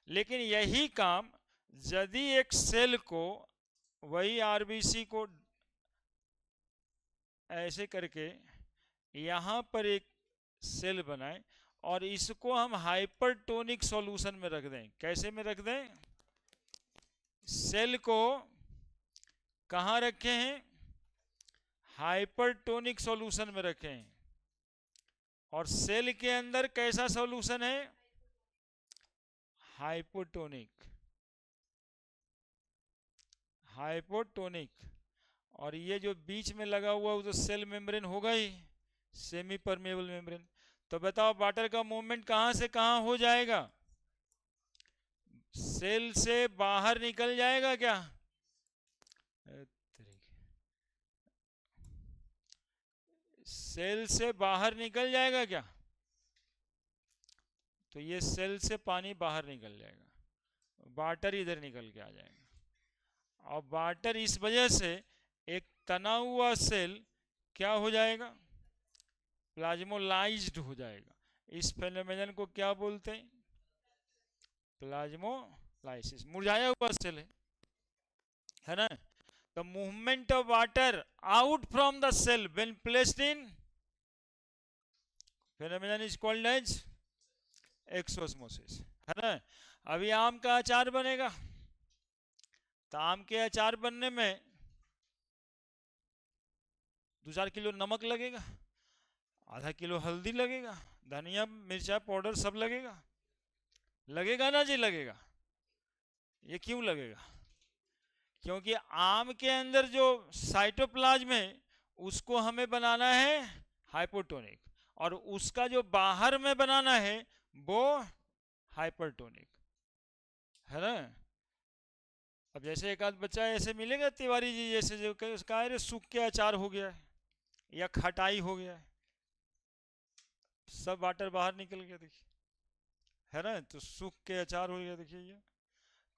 लेकिन यही काम यदि एक सेल को, वही आरबीसी को ऐसे करके यहां पर एक सेल बनाए और इसको हम हाइपरटोनिक सॉल्यूशन में रख दें। कैसे में रख दें? सेल को कहां रखे हैं? हाइपरटोनिक सॉल्यूशन में रखे हैं। और सेल के अंदर कैसा सॉल्यूशन है? हाइपोटोनिक। हाइपोटोनिक। और ये जो बीच में लगा हुआ वो तो सेल मेम्ब्रेन होगा ही, सेमी परमेबल मेम्ब्रेन। तो बताओ वाटर का मूवमेंट कहां से कहां हो जाएगा? सेल से बाहर निकल जाएगा क्या? सेल से बाहर निकल जाएगा क्या? तो ये सेल से पानी बाहर निकल जाएगा, वाटर इधर निकल के आ जाएगा। और वाटर इस वजह से एक तना हुआ सेल क्या हो जाएगा? प्लाज्मोलाइज्ड हो जाएगा। इस फेनोमेनन को क्या बोलते हैं? प्लाज्मोलाइसिस। मुरझाया हुआ सेल है ना। The movement of water out from the cell when placed in phenomenon is called as exosmosis, है ना। अभी आम का अचार बनेगा, तो आम के अचार बनने में 2-4 किलो नमक लगेगा, आधा किलो हल्दी लगेगा, धनिया मिर्चा पाउडर सब लगेगा। लगेगा ना जी? लगेगा। ये क्यों लगेगा? क्योंकि आम के अंदर जो साइटोप्लाज्म है उसको हमें बनाना है हाइपोटोनिक, और उसका जो बाहर में बनाना है वो हाइपरटोनिक, है ना। अब जैसे एक आध बच्चा ऐसे मिलेगा तिवारी जी जैसे, जो उसका अरे सूख के अचार हो गया है या खटाई हो गया है, सब वाटर बाहर निकल गया, देखिए, है ना। तो सूख के अचार हो गया, देखिए ये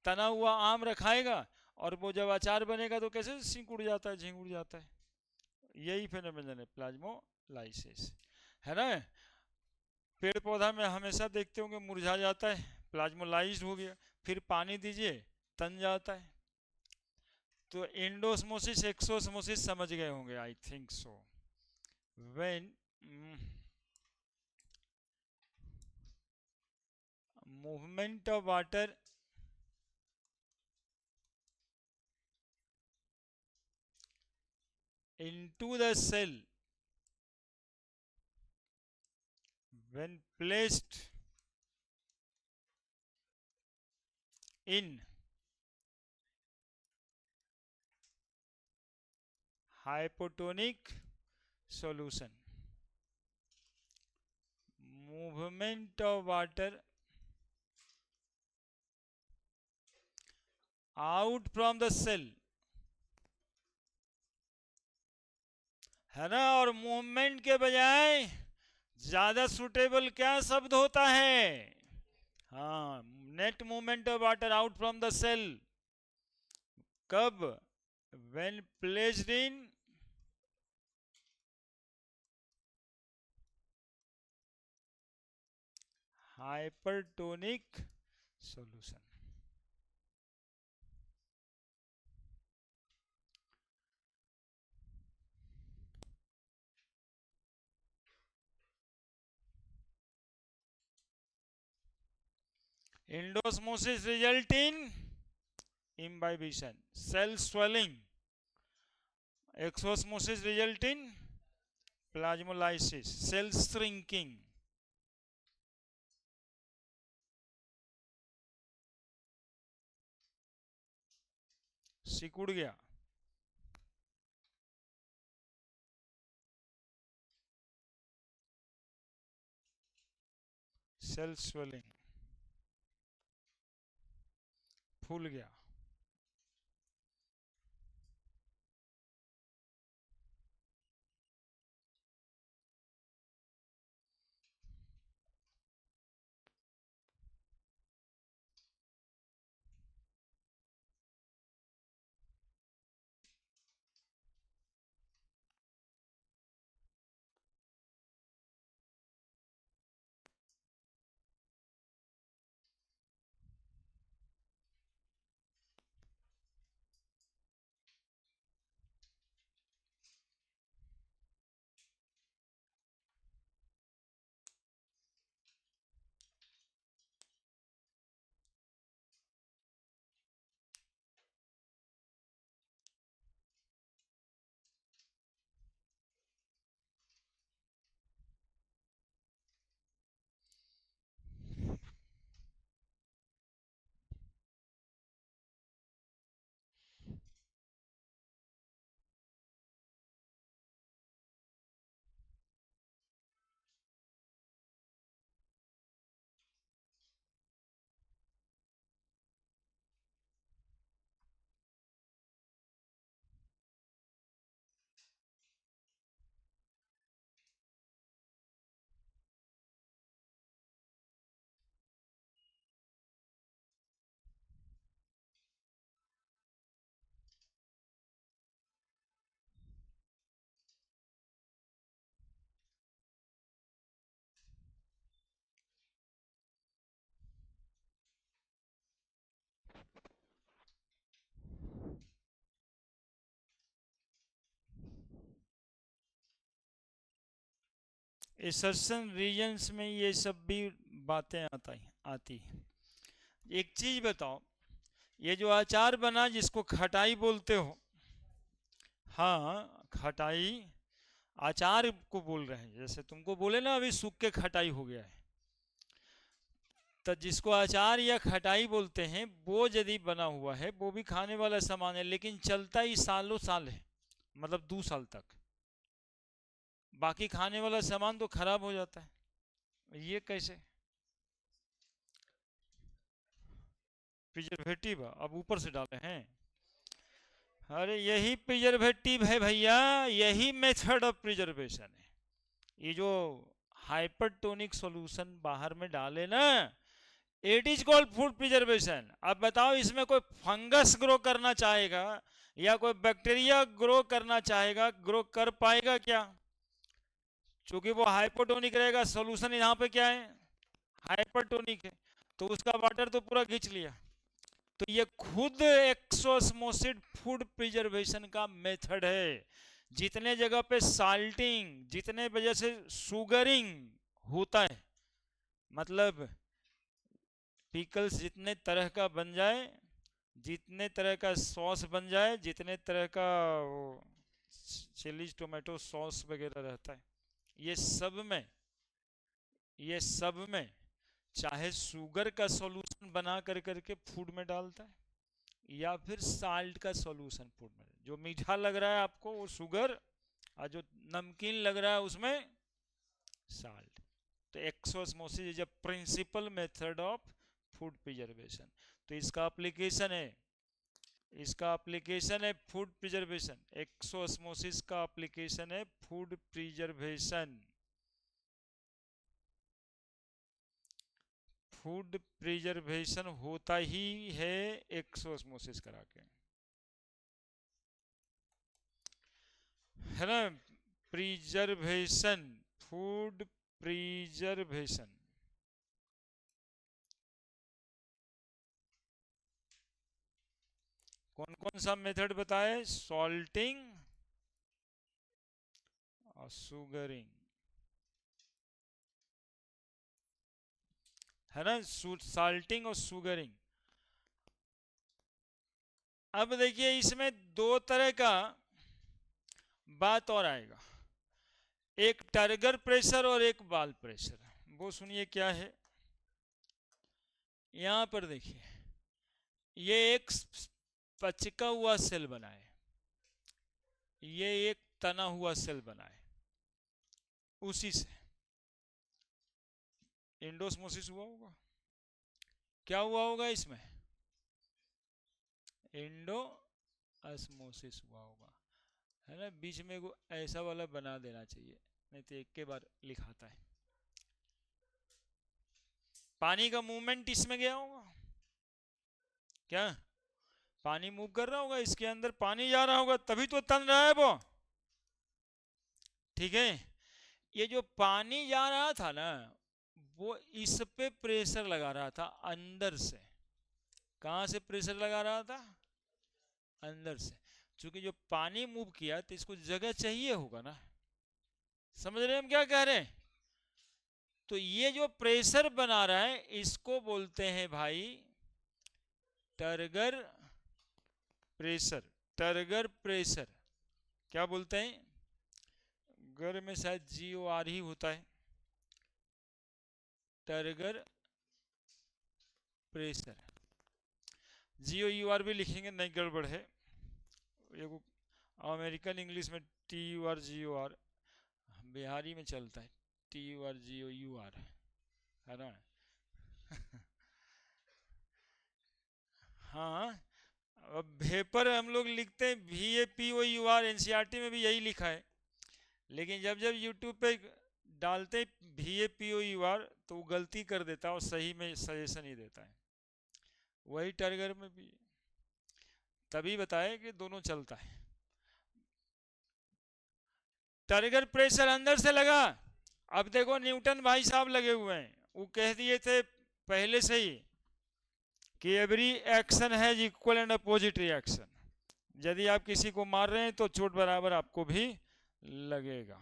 तना हुआ आम रखाएगा और वो जब अचार बनेगा तो कैसे सिंकुड़ जाता है, झिंगुड़ जाता है। यही फेनोमेनन है प्लाज्मोलाइसिस, है ना। पेड़ पौधा में हमेशा देखते होंगे मुरझा जाता है, प्लाज्मोलाइज्ड हो गया, फिर पानी दीजिए तन जाता है। तो एंडोस्मोसिस एक्सोस्मोसिस समझ गए होंगे, I think so. when movement of water into the cell when placed in hypotonic solution. Movement of water out from the cell है ना, और मूवमेंट के बजाय ज्यादा सुटेबल क्या शब्द होता है? हाँ, net movement of water out from the cell कब? When placed in hypertonic solution. Endosmosis result in imbibition, cell swelling. Exosmosis result in plasmolysis, cell shrinking. सिकुड़ गया. सेल स्वेलिंग, फूल गया. एसर्शन रीजन्स में ये सब भी बातें आती हैं. एक चीज बताओ, ये जो अचार बना जिसको खटाई बोलते हो, हाँ खटाई अचार को बोल रहे हैं. जैसे तुमको बोले ना अभी सूख के खटाई हो गया है, तो जिसको अचार या खटाई बोलते हैं वो यदि बना हुआ है वो भी खाने वाला सामान है, लेकिन चलता ही सालों साल है, मतलब 2 साल तक. बाकी खाने वाला सामान तो खराब हो जाता है. ये कैसे? प्रिजर्वेटिव अब ऊपर से डाले हैं? अरे यही प्रिजर्वेटिव है भैया, यही मेथड ऑफ प्रिजर्वेशन है. ये जो हाइपरटोनिक सॉल्यूशन बाहर में डाले ना, it is called food preservation. अब बताओ इसमें कोई फंगस ग्रो करना चाहेगा या कोई बैक्टीरिया ग्रो करना चाहेगा, ग्रो कर पाएगा क्या? क्योंकि वो हाइपोटोनिक रहेगा. सॉल्यूशन यहाँ पे क्या है? हाइपरटोनिक है, तो उसका वाटर तो पूरा खींच लिया. तो ये खुद एक्सोस्मोसिस फूड प्रिजर्वेशन का मेथड है, जितने जगह पे साल्टिंग, जितने वजह से शुगरिंग होता है, मतलब पिकल्स जितने तरह का बन जाए, जितने तरह का सॉस बन जाए, जितने तरह का वो चिलीज टोमेटो सॉस वगैरह रहता है, ये सब में, ये सब में चाहे शुगर का सॉल्यूशन बना कर करके फूड में डालता है, या फिर साल्ट का सॉल्यूशन फूड में, जो मीठा लग रहा है आपको वो शुगर, और जो नमकीन लग रहा है उसमें साल्ट। तो exosmosis is a principal method of food preservation. तो इसका एप्लीकेशन है फूड प्रिजर्वेशन। एक्सोस्मोसिस का एप्लीकेशन है फूड प्रिजर्वेशन। फूड प्रिजर्वेशन होता ही है एक्सोस्मोसिस करा के, है ना। प्रिजर्वेशन, फूड प्रिजर्वेशन, कौन कौन सा मेथड बताए? सॉल्टिंग और शुगरिंग, है ना, साल्टिंग और शुगरिंग। अब देखिए इसमें दो तरह का बात और आएगा, एक टर्गर प्रेशर और एक बाल प्रेशर। वो सुनिए क्या है। यहां पर देखिए, ये एक पचका हुआ सेल बना है, ये एक तना हुआ सेल बना है, उसी से इंडोस्मोसिस हुआ होगा। क्या हुआ होगा इसमें? इंडोस्मोसिस हुआ होगा, है ना। बीच में को ऐसा वाला बना देना चाहिए, नहीं तो एक के बार लिखाता है। पानी का मूवमेंट इसमें गया होगा, क्या पानी मूव कर रहा होगा, इसके अंदर पानी जा रहा होगा, तभी तो तन रहा है वो, ठीक है। ये जो पानी जा रहा था ना, वो इस पे प्रेशर लगा रहा था अंदर से। कहां से प्रेशर लगा रहा था? अंदर से। क्योंकि जो पानी मूव किया तो इसको जगह चाहिए होगा ना, समझ रहे हैं हम क्या कह रहे हैं। तो ये जो प्रेशर बना रहा है इसको बोलते हैं भाई टर्गर प्रेशर। टर्गर प्रेशर क्या बोलते हैं? गर में शायद जी ओ आर ही होता है, turgor pressure. G O U R भी लिखेंगे, नहीं गड़बड़ है। ये अमेरिकन इंग्लिश में T U R G O R, Bihari में चलता है T U R G O U R, है ना। हाँ, अब वेपर हम लोग लिखते हैं V A P O U R, NCERT में भी यही लिखा है, लेकिन जब जब यूट्यूब पे डालते V A P O U R तो वो गलती कर देता है और सही में सजेशन ही देता है। वही टारगर में भी तभी बताए कि दोनों चलता है। टारगर प्रेशर अंदर से लगा। अब देखो न्यूटन भाई साहब लगे हुए हैं, वो कह दिए थे पहले से ही कि every action has equal and opposite reaction. यदि आप किसी को मार रहे हैं तो चोट बराबर आपको भी लगेगा।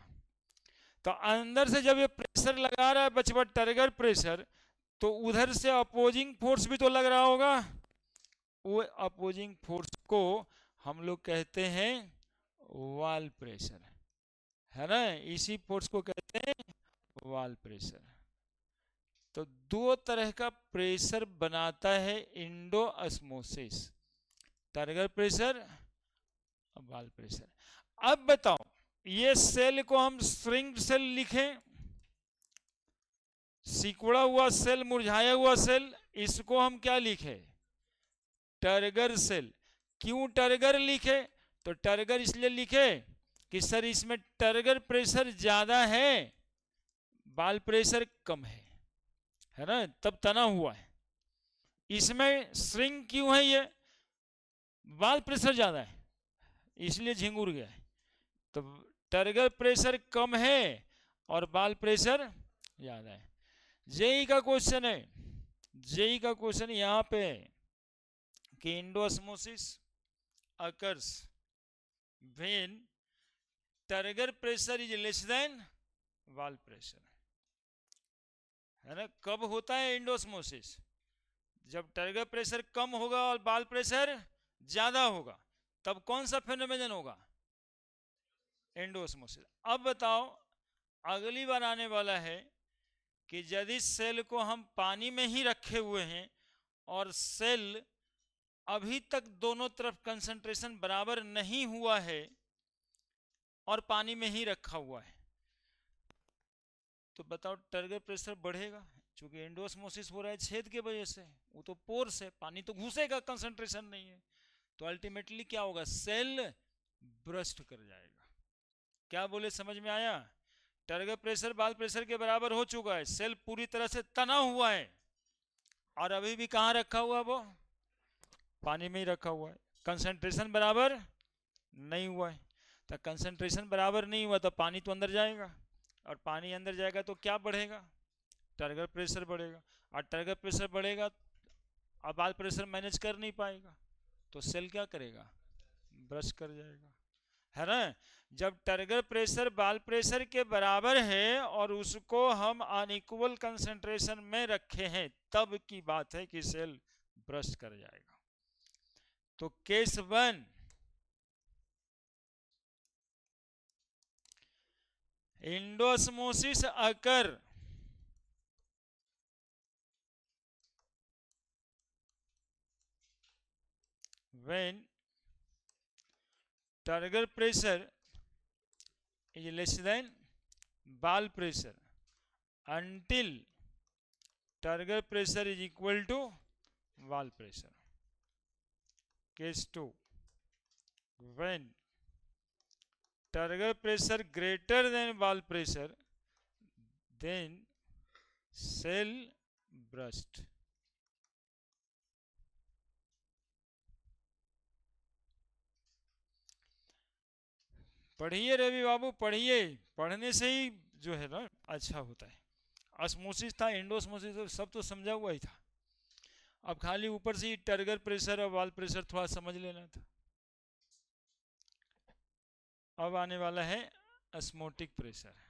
तो अंदर से जब ये प्रेशर लगा रहा है बचपन टर्गर प्रेशर, तो उधर से अपोजिंग फोर्स भी तो लग रहा होगा। वो अपोजिंग फोर्स को हम लोग कहते हैं वॉल प्रेशर, है ना। इसी फोर्स को कहते हैं वॉल प्रेशर। तो दो तरह का प्रेशर बनाता है इंडोस्मोसिस, टर्गर प्रेशर और वॉल प्रेशर। अब बताओ, ये सेल को हम श्रिंक सेल लिखें, सिकुड़ा हुआ सेल, मुरझाया हुआ सेल, इसको हम क्या लिखे? Turgor cell. क्यों टर्गर लिखे? तो टर्गर इसलिए लिखे कि सर इसमें टर्गर प्रेशर ज्यादा है, बाल प्रेशर कम है ना, तब तना हुआ है। इसमें श्रिंक क्यों है? ये बाल प्रेशर ज्यादा है इसलिए झिंगुर गया है। तो टर्गर प्रेशर कम है और बाल प्रेशर ज्यादा है। जेई का क्वेश्चन है, जेई का क्वेश्चन यहां पे है कि इंडोस्मोसिस occurs when turgor pressure is less than वाल प्रेशर, है ना। कब होता है एंडोस्मोसिस? जब टर्गर प्रेशर कम होगा और वाल प्रेशर ज्यादा होगा, तब कौन सा फेनोमेनन होगा? एंडोस्मोसिस। अब बताओ, अगली बार आने वाला है कि यदि सेल को हम पानी में ही रखे हुए हैं और सेल अभी तक दोनों तरफ कंसंट्रेशन बराबर नहीं हुआ है और पानी में ही रखा हुआ है, तो बताओ टर्गर प्रेशर बढ़ेगा? क्योंकि एंडोस्मोसिस हो रहा है छेद के वजह से, वो तो पोर्स है, पानी तो घुसेगा, कंसंट्रेशन नहीं है, तो अल्टीमेटली क्या होगा? सेल ब्रस्ट कर जाएगा। क्या बोले, समझ में आया? टर्गर प्रेशर वाल प्रेशर के बराबर हो चुका है, सेल पूरी तरह से तना हुआ है और अभी भी कहाँ रखा हुआ है? वो पानी में ही रखा हुआ है, कंसंट्रेशन बराबर नहीं हुआ है। तो कंसंट्रेशन बराबर नहीं हुआ तो पानी तो अंदर जाएगा, और पानी अंदर जाएगा तो क्या बढ़ेगा? टर्गर प्रेशर बढ़ेगा, और टर्गर प्रेशर बढ़ेगा, अब वाल प्रेशर मैनेज कर नहीं पाएगा, तो सेल क्या करेगा? ब्रश कर जाएगा, है ना। जब टर्गर प्रेशर वाल प्रेशर के बराबर है और उसको हम अनइक्वल कंसंट्रेशन में रखे हैं, तब की बात है कि सेल ब्रश कर जाएगा। तो case 1, endosmosis occur when turgor pressure is less than wall pressure until turgor pressure is equal to wall pressure. Case 2, when turgor pressure greater than wall pressure, then cell burst. पढ़िए रवि बाबू, पढ़िए, पढ़ने से ही जो है ना अच्छा होता है। ऑस्मोसिस था, एंडोस्मोसिस, सब तो समझा हुआ ही था, अब खाली ऊपर से ही टर्गर प्रेशर और वाल प्रेशर थोड़ा समझ लेना था। अब आने वाला है ऑस्मोटिक प्रेशर।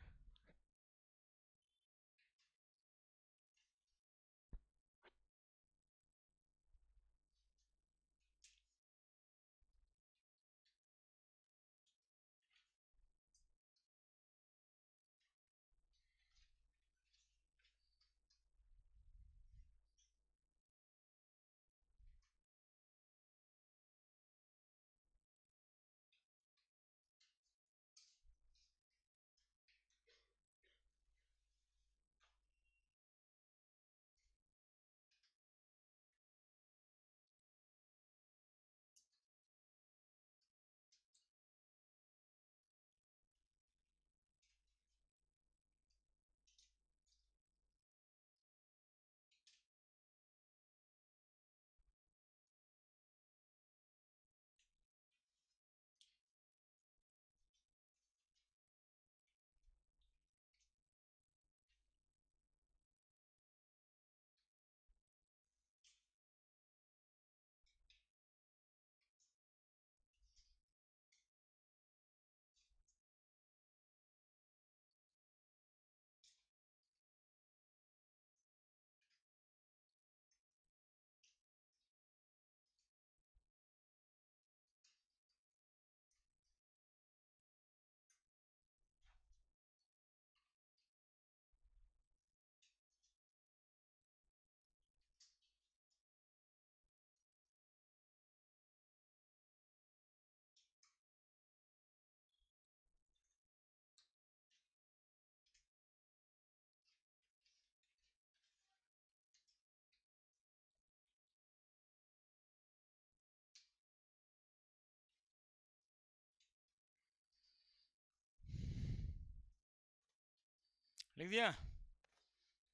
लिख दिया?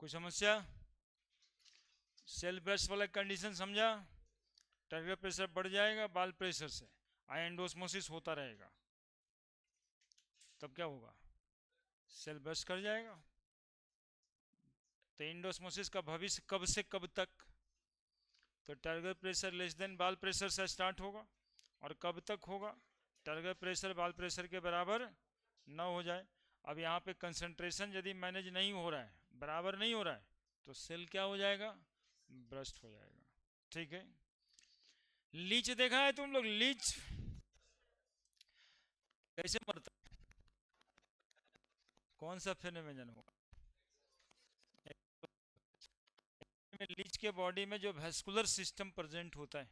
कोई समस्या? सेल ब्रश वाला कंडीशन समझा? टर्गर प्रेशर बढ़ जाएगा वाल प्रेशर से, एंडोस्मोसिस होता रहेगा, तब क्या होगा? सेल ब्रश कर जाएगा। तो एंडोस्मोसिस का भविष्य कब से कब तक? तो टर्गर प्रेशर लेस देन वाल प्रेशर से स्टार्ट होगा, और कब तक होगा? टर्गर प्रेशर वाल प्रेशर के बराबर न हो जाए। अब यहाँ पे कंसंट्रेशन यदि मैनेज नहीं हो रहा है, बराबर नहीं हो रहा है, तो सेल क्या हो जाएगा, ब्रस्ट हो जाएगा। ठीक है। लीच देखा है तुम लोग, लीच कैसे मरता है? कौन सा फेनोमेनन होगा? लीच के बॉडी में जो वेस्कुलर सिस्टम प्रेजेंट होता है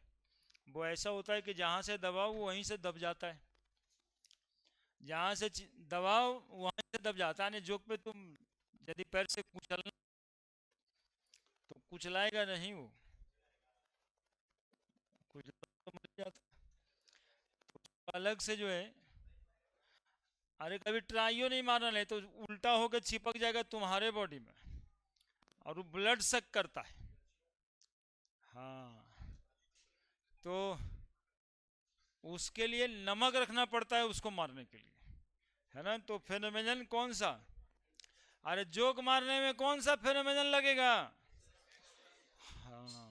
वो ऐसा होता है कि जहां से दबाव वो वहीं से दब जाता है, जहां से दबाव वहीं से दब जाता है। यानी जोक पे तुम यदि पैर से कुचलना तो कुचलाएगा नहीं वो, कुचला तो मर जाता। अलग से जो है, अरे कभी ट्राइयो नहीं मारना, नहीं तो उल्टा होकर चिपक जाएगा तुम्हारे बॉडी में और वो ब्लड सक करता है। हाँ, तो उसके लिए नमक रखना पड़ता है उसको मारने के लिए, है ना। तो फेनोमेनन कौन सा? अरे जोक मारने में कौन सा फेनोमेनन लगेगा? हाँ,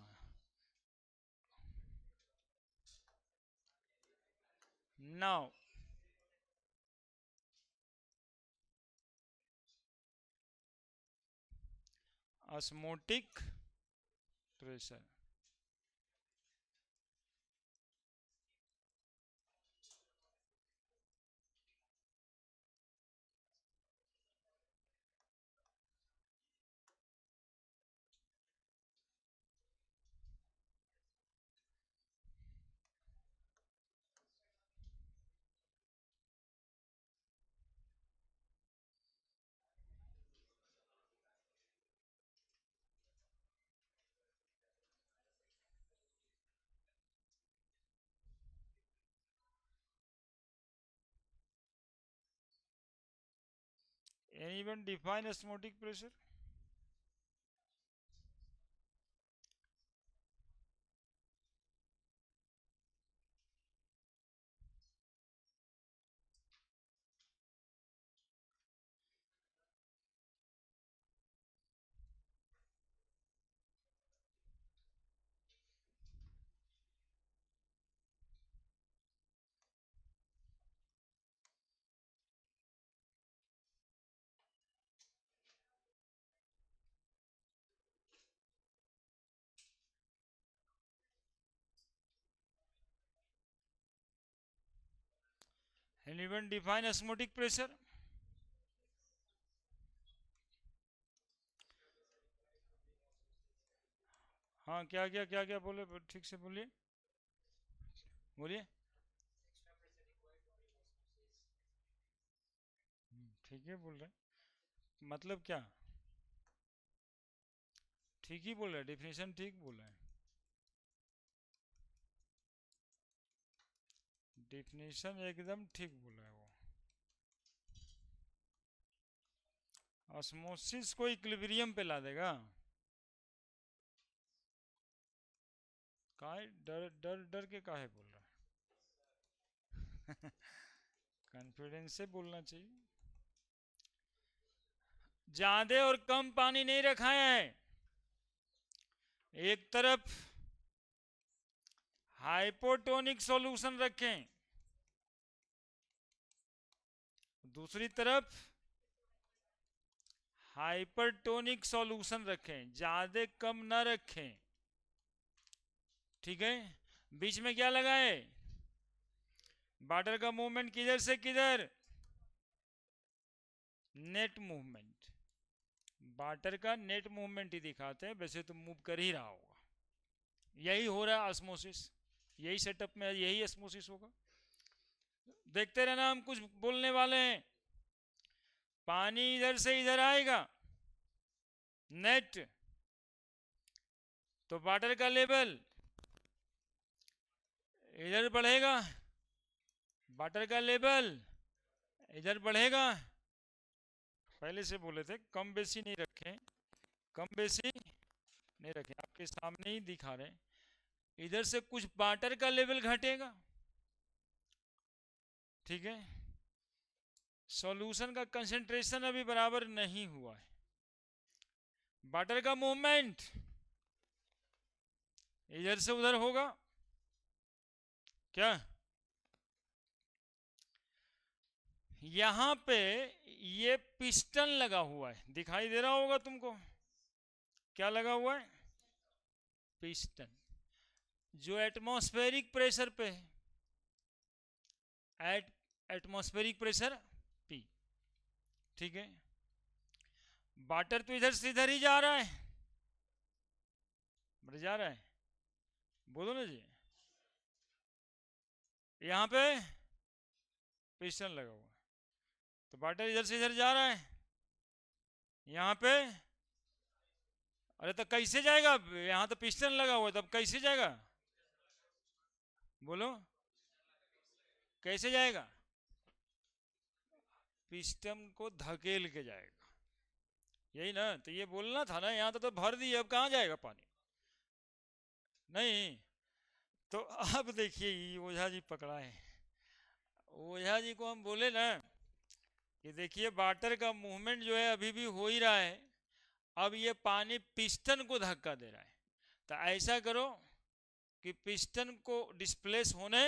now osmotic pressure. Anyone define osmotic pressure? Anyone define osmotic pressure? हाँ, क्या क्या क्या क्या बोले, ठीक से बोलिए, बोलिए। ठीक है बोल रहे, मतलब क्या? ठीक ही बोल रहे, डिफिनेशन ठीक बोल रहे हैं। डिफिनेशन एकदम ठीक बोल रहा है वो। ऑस्मोसिस को इक्विलिब्रियम पे ला देगा। काहे डर डर डर के काहे बोल रहा है? कॉन्फिडेंस से बोलना चाहिए। ज्यादा और कम पानी नहीं रखा है, एक तरफ हाइपोटोनिक सॉल्यूशन रखें, दूसरी तरफ हाइपरटोनिक सॉल्यूशन रखें, ज्यादा कम ना रखें। ठीक है। बीच में क्या लगाए? वाटर का मूवमेंट किधर से किधर? Net movement. वाटर का नेट मूवमेंट ही दिखाते हैं, वैसे तो मूव कर ही रहा होगा। यही हो रहा है ऑस्मोसिस, यही सेटअप में यही ऑस्मोसिस होगा। देखते रहना, हम कुछ बोलने वाले हैं। पानी इधर से इधर आएगा नेट, तो वाटर का लेवल इधर बढ़ेगा, वाटर का लेवल इधर बढ़ेगा। पहले से बोले थे कम बेसी नहीं रखें, कम बेसी नहीं रखें, आपके सामने ही दिखा रहे हैं। इधर से कुछ वाटर का लेवल घटेगा, ठीक है। सॉल्यूशन का कंसेंट्रेशन अभी बराबर नहीं हुआ है, वाटर का मूवमेंट इधर से उधर होगा। क्या यहां पे ये पिस्टन लगा हुआ है, दिखाई दे रहा होगा तुमको, क्या लगा हुआ है? पिस्टन, जो एटमॉस्फेरिक प्रेशर पे है, एट एटमॉस्फेरिक प्रेशर P, ठीक है। वाटर तो इधर से इधर ही जा रहा है, बढ़ जा रहा है, बोलो ना जी। यहाँ पे पिस्टन लगा हुआ है, तो वाटर इधर से इधर जा रहा है, यहाँ पे, अरे तो कैसे जाएगा? यहाँ तो पिस्टन लगा हुआ है, तब कैसे जाएगा? बोलो, कैसे जाएगा? पिस्टन को धकेल के जाएगा, यही ना? तो ये बोलना था ना, यहाँ तो भर दिए, अब कहाँ जाएगा पानी? नहीं। तो अब देखिए, ये ओझा जी पकड़ा है। ओझा जी को हम बोले ना कि देखिए वाटर का मूवमेंट जो है अभी भी हो ही रहा है, अब ये पानी पिस्टन को धक्का दे रहा है, तो ऐसा करो कि पिस्टन को डिस्प्लेस होने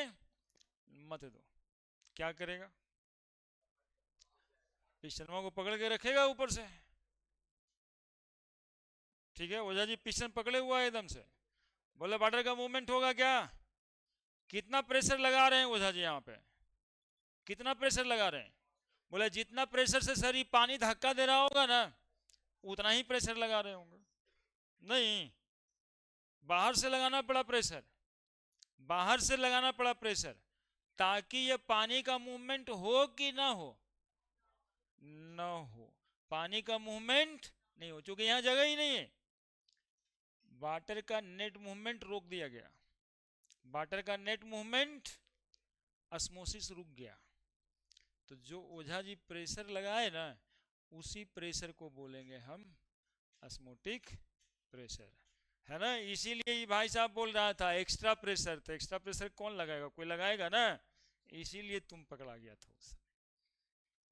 मत दो। क्या करेगा? पिस्टन को पकड़ के रखेगा ऊपर से, ठीक है। ओझा जी पिस्टन पकड़े हुआ है एकदम से, बोले वाटर का मूवमेंट होगा क्या? कितना प्रेशर लगा रहे हैं ओझा जी यहाँ पे? कितना प्रेशर लगा रहे हैं? बोले जितना प्रेशर से सर ये पानी धक्का दे रहा होगा ना, उतना ही प्रेशर लगा रहे होंगे। नहीं, बाहर से लगाना पड़ा प्रेशर, बाहर से लगाना पड़ा प्रेशर, ताकि ये पानी का मूवमेंट हो कि ना हो? ना हो, पानी का मूवमेंट नहीं हो, क्योंकि यहां जगह ही नहीं है। वाटर का नेट मूवमेंट रोक दिया गया, वाटर का नेट मूवमेंट, ऑस्मोसिस रुक गया। तो जो ओझा जी प्रेशर लगाए ना, उसी प्रेशर को बोलेंगे हम ऑस्मोटिक प्रेशर, है ना? इसीलिए ये भाई साहब बोल रहा था एक्स्ट्रा प्रेशर, तो एक्स्ट्रा प्रेशर कौन लगाएगा? कोई लगाएगा ना, इसीलिए तुम पकड़ा गया था उस समय।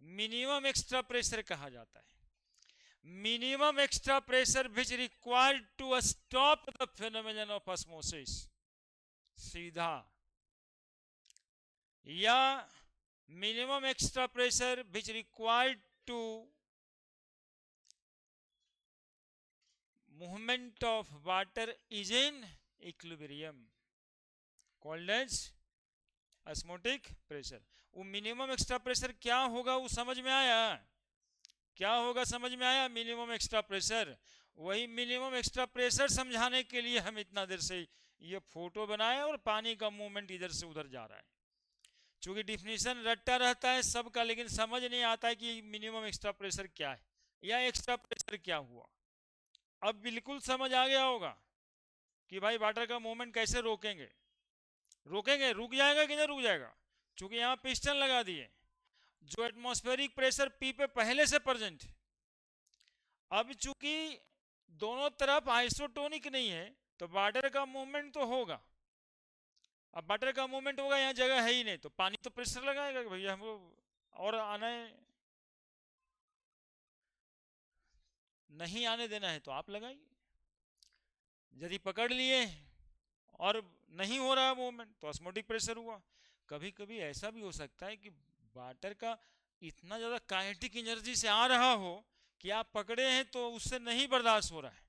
मिनिमम एक्स्ट्रा प्रेशर कहा जाता है, minimum extra pressure which required to stop the phenomenon of osmosis, सीधा, या minimum extra pressure which required to movement of water is in equilibrium called as osmotic pressure। वो मिनिमम एक्स्ट्रा प्रेशर क्या होगा वो समझ में आया? क्या होगा समझ में आया? Minimum extra pressure. वही मिनिमम एक्स्ट्रा प्रेशर समझाने के लिए हम इतना देर से ये फोटो बनाए और पानी का मूवमेंट इधर से उधर जा रहा है, क्योंकि डिफिनीशन रट्टा रहता है सबका, लेकिन समझ नहीं आता है कि मिनिमम एक्स्ट्रा प्रेशर क्या है या एक्स्ट्रा प्रेशर क्या हुआ। अब बिल्कुल समझ आ गया होगा कि भाई वाटर का मूवमेंट कैसे रोकेंगे। रोकेंगे, रुक जाएगा कि नहीं रुक जाएगा? क्योंकि यहाँ पिस्टन लगा दिए, जो एटमॉस्फेरिक प्रेशर P पे पहले से प्रेजेंट है। अब चूंकि दोनों तरफ आइसोटोनिक नहीं है, तो वाटर का मूवमेंट तो होगा। अब वाटर का मूवमेंट होगा, यहाँ जगह है ही नहीं, तो पानी तो प्रेशर लगाएगा कि भैया हमको और आना है, नहीं आने देना है तो आप लगाइए। यदि पकड़ लिए और नहीं हो रहा है मूवमेंट, तो ऑस्मोटिक प्रेशर हुआ। कभी कभी ऐसा भी हो सकता है कि वाटर का इतना ज़्यादा काइनेटिक एनर्जी से आ रहा हो कि आप पकड़े हैं तो उससे नहीं बर्दाश्त हो रहा है,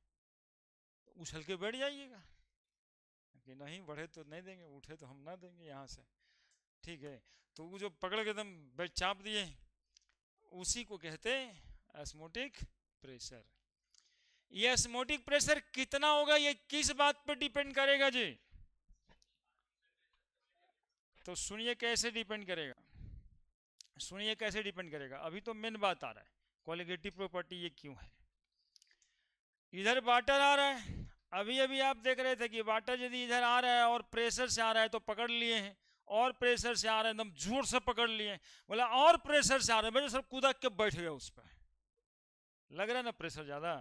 तो उछल के बैठ जाइएगा कि नहीं बढ़े तो नहीं देंगे, उठे तो हम ना देंगे यहाँ से, ठीक है। तो वो जो पकड़ के एकदम चाप दिए, उसी को कहते हैं ऑस्मोटिक प्रेशर। ये ऑस्मोटिक प्रेशर कितना होगा ये किस बात पर डिपेंड करेगा जी? तो सुनिए कैसे डिपेंड करेगा, सुनिए कैसे डिपेंड करेगा। अभी तो मेन बात आ रहा है, क्वालिटेटिव प्रॉपर्टी ये क्यों है। इधर वाटर आ रहा है, अभी अभी आप देख रहे थे कि वाटर यदि इधर आ रहा है और प्रेशर से आ रहा है तो पकड़ लिए हैं, और प्रेशर से आ रहा है एकदम जोर से पकड़ लिए, बोला और प्रेशर से आ रहा है, मेरे सब कूदा के बैठ गया उस पर। लग रहा है ना प्रेशर ज्यादा,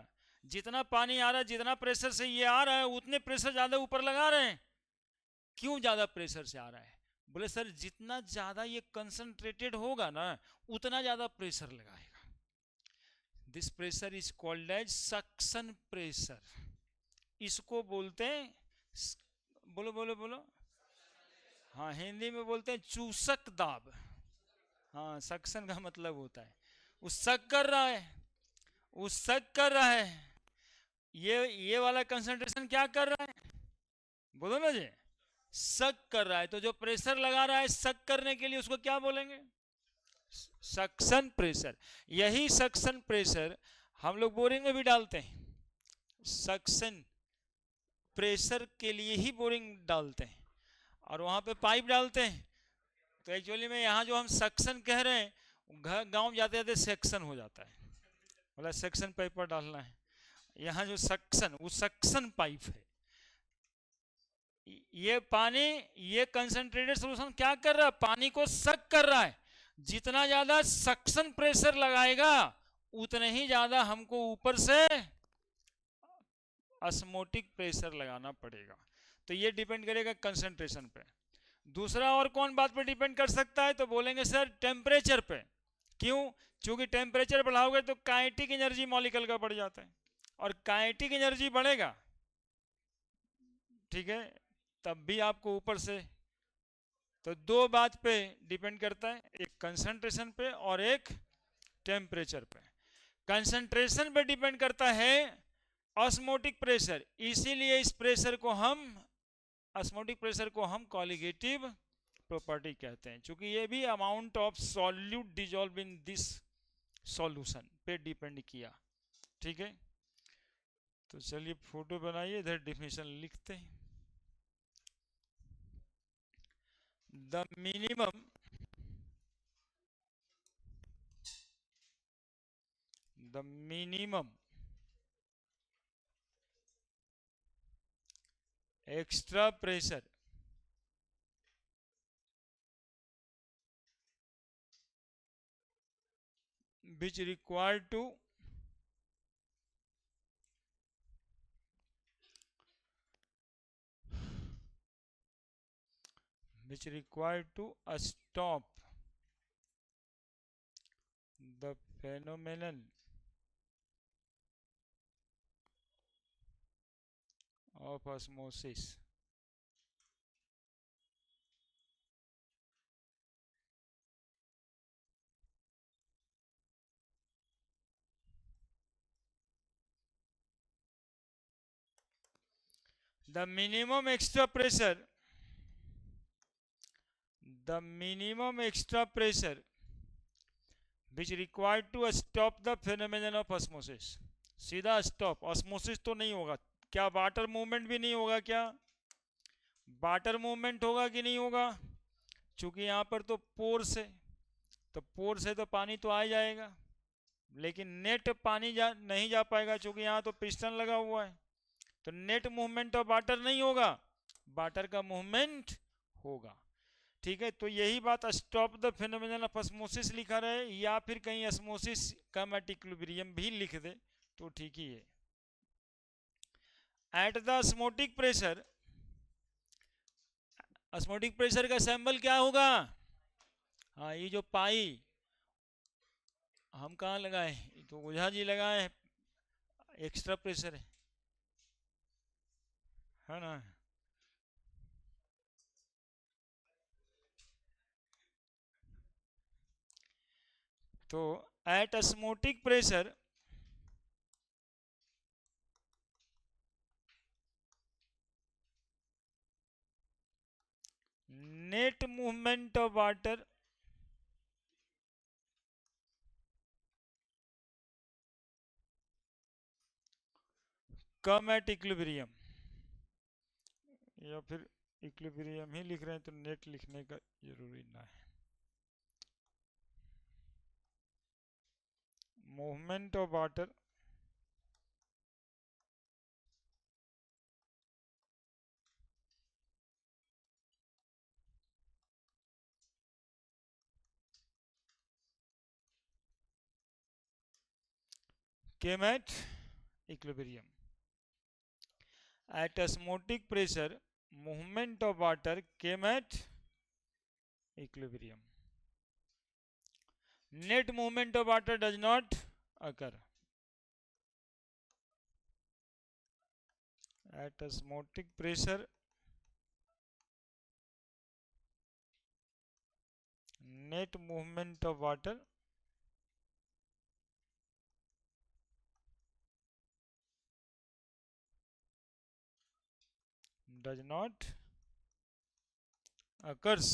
जितना पानी आ रहा है जितना प्रेशर से ये आ रहा है उतने प्रेशर ज्यादा ऊपर लगा रहे हैं। क्यों ज्यादा प्रेशर से आ रहा है? बोले सर जितना ज्यादा ये कंसंट्रेटेड होगा ना, उतना ज्यादा प्रेशर लगाएगा। This pressure is called as suction pressure. इसको बोलते हैं, बोलो बोलो बोलो, हाँ हिंदी में बोलते हैं चूसक दाब। हाँ, सक्शन का मतलब होता है वो सक कर रहा है, वो सक कर रहा है। ये वाला कंसंट्रेशन क्या कर रहा है, बोलो ना जी, सक कर रहा है। तो जो प्रेशर लगा रहा है सक करने के लिए उसको क्या बोलेंगे, सक्शन प्रेशर। यही सक्शन प्रेशर हम लोग बोरिंग में भी डालते हैं, सक्शन प्रेशर के लिए ही बोरिंग डालते हैं और वहां पे पाइप डालते हैं। तो एक्चुअली में यहाँ जो हम सक्शन कह रहे हैं गांव जाते जाते सेक्शन हो जाता है, बोला सेक्शन पाइप पर डालना है। यहाँ जो सक्शन वो सक्शन पाइप है। ये पानी, ये कंसंट्रेटेड सॉल्यूशन क्या कर रहा है, पानी को सक कर रहा है। जितना ज्यादा सक्शन प्रेशर लगाएगा उतने ही ज्यादा हमको ऊपर से ऑस्मोटिक प्रेशर लगाना पड़ेगा। तो ये डिपेंड करेगा कंसंट्रेशन पे। दूसरा और कौन बात पे डिपेंड कर सकता है, तो बोलेंगे सर टेम्परेचर पे। क्यों, क्योंकि टेम्परेचर बढ़ाओगे तो काइनेटिक एनर्जी मॉलिक्यूल का बढ़ जाता है, और काइनेटिक एनर्जी बढ़ेगा, ठीक है, तब भी आपको ऊपर से। तो दो बात पे डिपेंड करता है, एक कंसंट्रेशन पे और एक टेम्परेचर पे। कंसंट्रेशन पे डिपेंड करता है ऑस्मोटिक प्रेशर, इसीलिए इस प्रेशर को हम, ऑस्मोटिक प्रेशर को हम कॉलिगेटिव प्रॉपर्टी कहते हैं, क्योंकि ये भी amount of solute dissolve in this solution पे डिपेंड किया। ठीक है, तो चलिए फोटो बनाइए, इधर डिफिनेशन लिखते हैं। The minimum extra pressure which required to stop the phenomenon of osmosis. The minimum extra pressure, the minimum extra pressure which required to stop the phenomenon of osmosis. सीधा स्टॉप, ऑस्मोसिस तो नहीं होगा, क्या water movement भी नहीं होगा, क्या water movement होगा कि नहीं होगा, क्योंकि यहाँ पर तो पोर्स है, तो पोर्स है तो पानी तो आ जाएगा, लेकिन नेट पानी नहीं जा पाएगा, क्योंकि यहाँ तो पिस्टन लगा हुआ है। तो नेट मूवमेंट ऑफ वाटर नहीं होगा, वाटर का मूवमेंट होगा। ठीक है, तो यही बात stop the phenomenon of osmosis लिखा रहे, या फिर कहीं ऑस्मोसिस का इक्विलिब्रियम भी लिख दे तो ठीक ही है। At the osmotic pressure, osmotic pressure का सैंबल क्या होगा, हाँ ये जो पाई हम कहाँ लगाए, तो ओझा जी लगाए, एक्स्ट्रा प्रेशर है ना। तो at osmotic pressure net movement of water come at equilibrium, या फिर इक्विलिब्रियम ही लिख रहे हैं तो नेट लिखने का जरूरी ना है। Movement of water came at equilibrium. At osmotic pressure, movement of water came at equilibrium. Net movement of water does not occur. At osmotic pressure, net movement of water does not occurs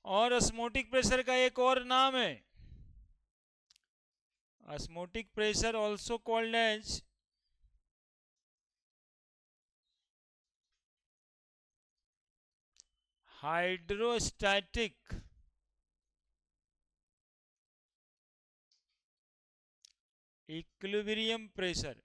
और osmotic pressure का एक और नाम है, osmotic pressure also called as hydrostatic equilibrium pressure.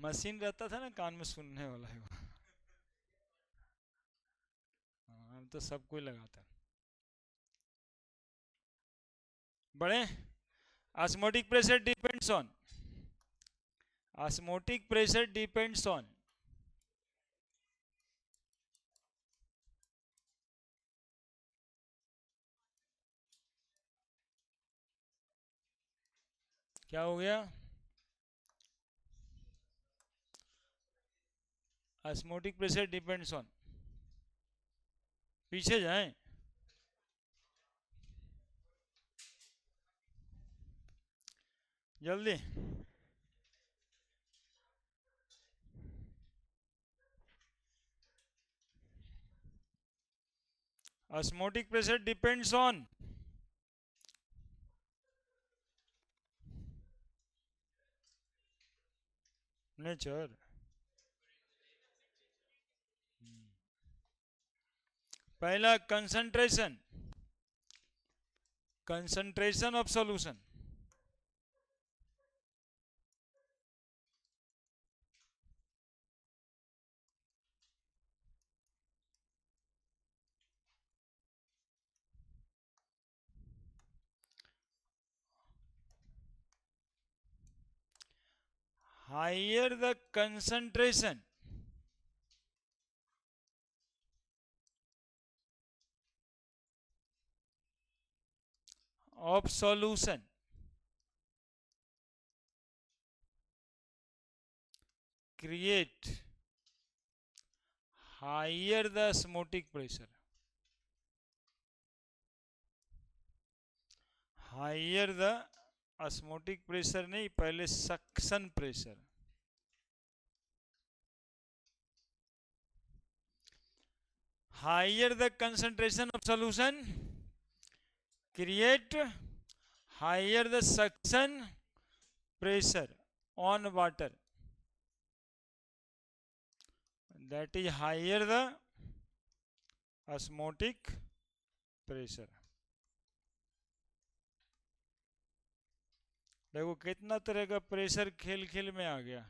Machine रहता था ना कान में सुनने वाला है वो। हाँ, अब तो सब कोई लगाता है। बड़े osmotic pressure depends on, osmotic pressure depends on क्या हो गया, ऑस्मोटिक प्रेशर डिपेंड्स ऑन, पीछे जाएं, जल्दी। Osmotic pressure depends on nature. पहला concentration, concentration of solution, higher the concentration of solution, create higher the osmotic pressure, higher the osmotic pressure नहीं, पहले suction pressure, higher the concentration of solution create higher the suction pressure on water, that is higher the osmotic pressure। देखो कितना तरह का pressure खेल खेल में आ गया।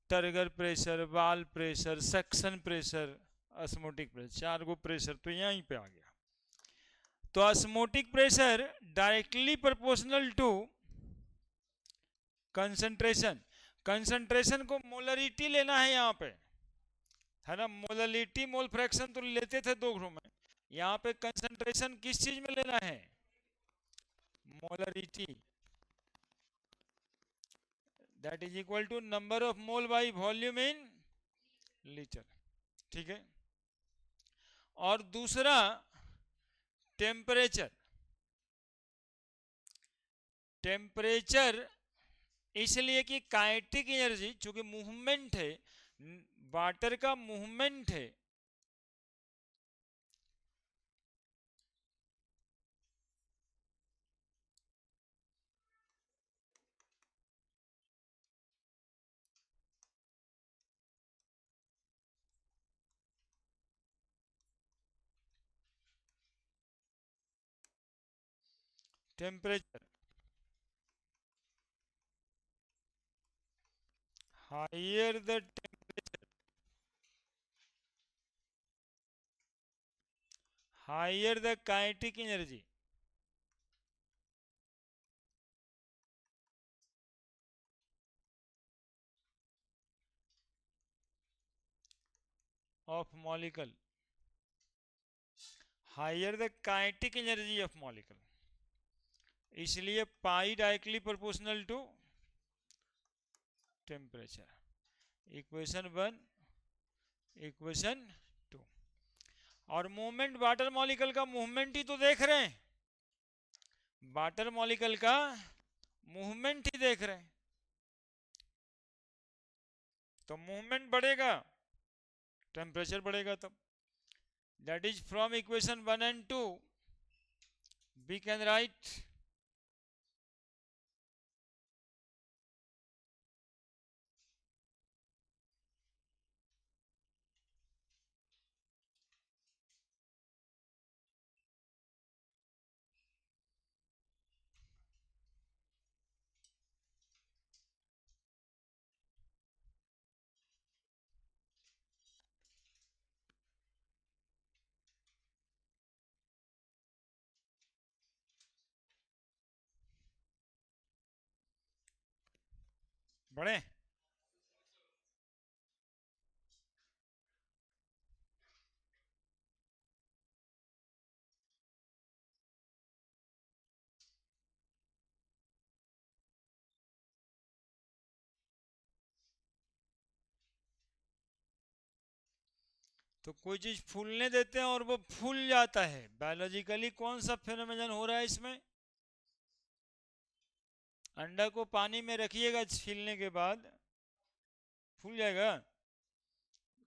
Turgor pressure, wall pressure, suction pressure, osmotic pressure, 4 गो प्रेशर तो यहीं पे आ गया। तो osmotic pressure directly proportional to concentration. Concentration को मोलरिटी लेना है यहाँ पे, है ना। मोलरिटी मोल फ्रैक्शन तो लेते थे दो ग्रुप में, यहाँ पे कंसंट्रेशन किस चीज में लेना है, molarity. That is equal to number of mole by volume in litre, ठीक है। और दूसरा टेम्परेचर। टेम्परेचर इसलिए कि काइनेटिक एनर्जी, चूंकि मूवमेंट है, वाटर का मूवमेंट है, temperature higher the higher the kinetic energy of molecule, higher the kinetic energy of molecule, इसलिए pi directly proportional to temperature. Equation 1, equation 2। और मूवमेंट वाटर मॉलिक्यूल का movement ही तो देख रहे हैं, वाटर मॉलिक्यूल का मूवमेंट ही देख रहे हैं। तो मूवमेंट बढ़ेगा, टेम्परेचर बढ़ेगा। तब that is from equation 1 and 2 we can write बढ़े। तो कोई चीज फूलने देते हैं और वो फूल जाता है, बायोलॉजिकली कौन सा फेनोमेनन हो रहा है इसमें। अंडा को पानी में रखिएगा, छीलने के बाद फूल जाएगा।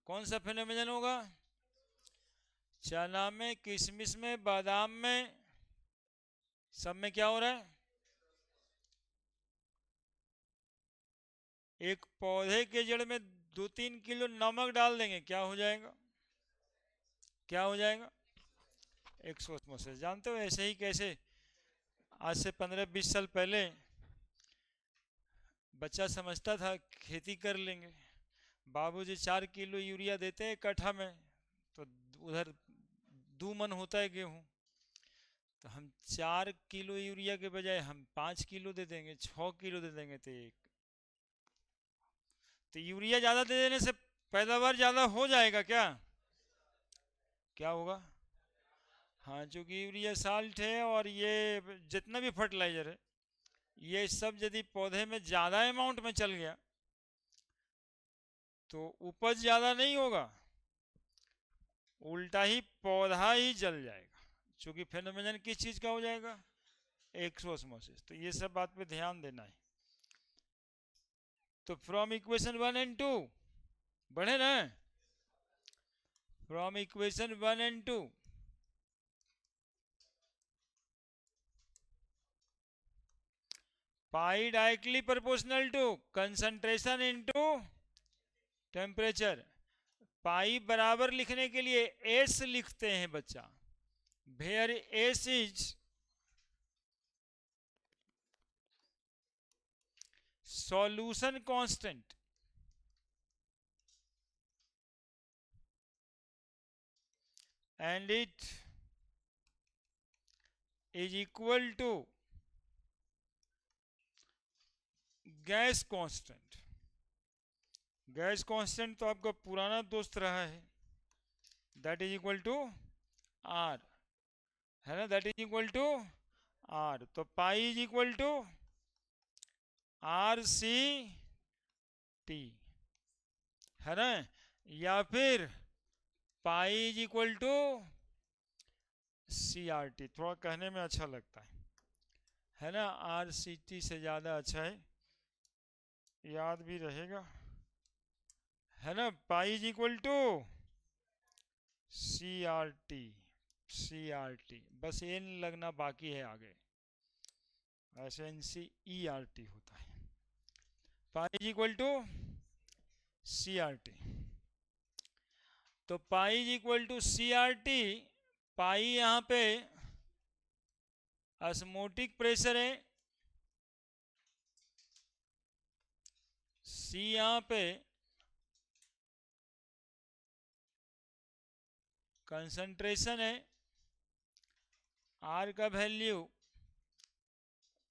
कौन सा फेनोमेनन होगा, चना में, किशमिश में, बादाम में, सब में क्या हो रहा है, एक पौधे के जड़ में 2-3 किलो नमक डाल देंगे, क्या हो जाएगा, क्या हो जाएगा, एक्सोस्मोसिस। जानते हो ऐसे ही कैसे आज से 15-20 साल पहले बच्चा समझता था खेती कर लेंगे, बाबूजी 4 किलो यूरिया देते हैं कट्ठा में, तो उधर 2 मन होता है गेहूँ, तो हम 4 किलो यूरिया के बजाय हम 5 किलो दे देंगे, 6 किलो दे देंगे, तो एक, तो यूरिया ज़्यादा दे देने से पैदावार ज़्यादा हो जाएगा क्या, क्या होगा। हाँ, चूँकि यूरिया साल्ट है और ये जितना भी फर्टिलाइजर है, ये सब यदि पौधे में ज़्यादा अमाउंट में चल गया तो उपज ज़्यादा नहीं होगा, उल्टा ही पौधा ही जल जाएगा, क्योंकि फेनोमेनन किस चीज़ का हो जाएगा, एक्सोस्मोसिस। तो ये सब बात पे ध्यान देना है। तो फ्रॉम इक्वेशन 1 and 2 बढ़े ना, from equation 1 and 2 pi directly proportional to concentration into temperature. Pi बराबर लिखने के लिए एस लिखते हैं बच्चा, where S is solution constant and it is equal to gas constant. Gas constant तो आपका पुराना दोस्त रहा है, that is equal to R, है ना, that is equal to R. तो pi is equal to R C T, है ना, या फिर पाई is equal to C R T, थोड़ा कहने में अच्छा लगता है ना, आर सी टी से ज़्यादा अच्छा है, याद भी रहेगा, है ना। Pi is equal to C R T, C R T, बस एन लगना बाकी है आगे, ऐसे N C E R T होता है। Pi is equal to C R T, तो pi is equal to C R T, pi यहाँ पे ऑस्मोटिक प्रेशर है, सी यहाँ पे कंसंट्रेशन है, आर का वैल्यू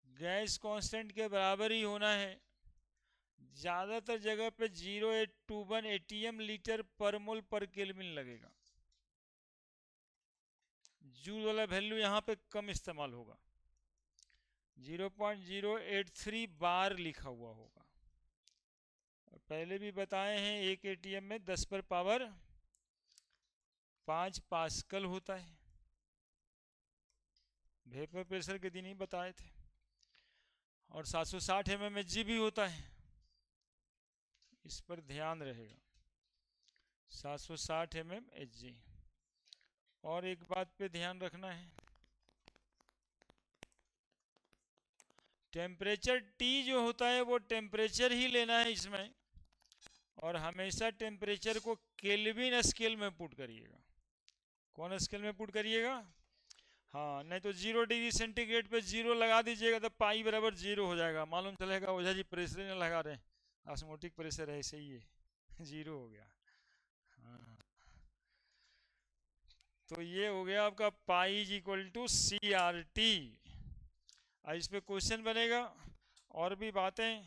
गैस कांस्टेंट के बराबर ही होना है। ज़्यादातर जगह पे 0.821 एटीएम लीटर पर मोल पर केल्विन लगेगा, जूल वाला वैल्यू यहाँ पे कम इस्तेमाल होगा, 0.083 बार लिखा हुआ होगा। और पहले भी बताए हैं एक एटीएम में 10 पर पावर 5 पास्कल होता है, वेपर प्रेशर के दिन ही बताए थे। और 760 mmHg भी होता है, इस पर ध्यान रहेगा, 760 mmHg। और एक बात पे ध्यान रखना है, टेम्परेचर T जो होता है वो टेम्परेचर ही लेना है इसमें, और हमेशा टेम्परेचर को केल्विन स्केल में पुट करिएगा। कौन स्केल में पुट करिएगा? हाँ, नहीं तो 0 डिग्री सेंटीग्रेड पे 0 लगा दीजिएगा तो पाई बराबर 0 हो जाएगा, मालूम चलेगा ओझा जी प्रेशर नहीं लगा रहे, ऑस्मोटिक प्रेशर है, ऐसे ही है 0 हो गया। हाँ, तो ये हो गया आपका pi is equal to C R T. इस पे क्वेश्चन बनेगा, और भी बातें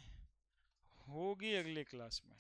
होगी अगले क्लास में।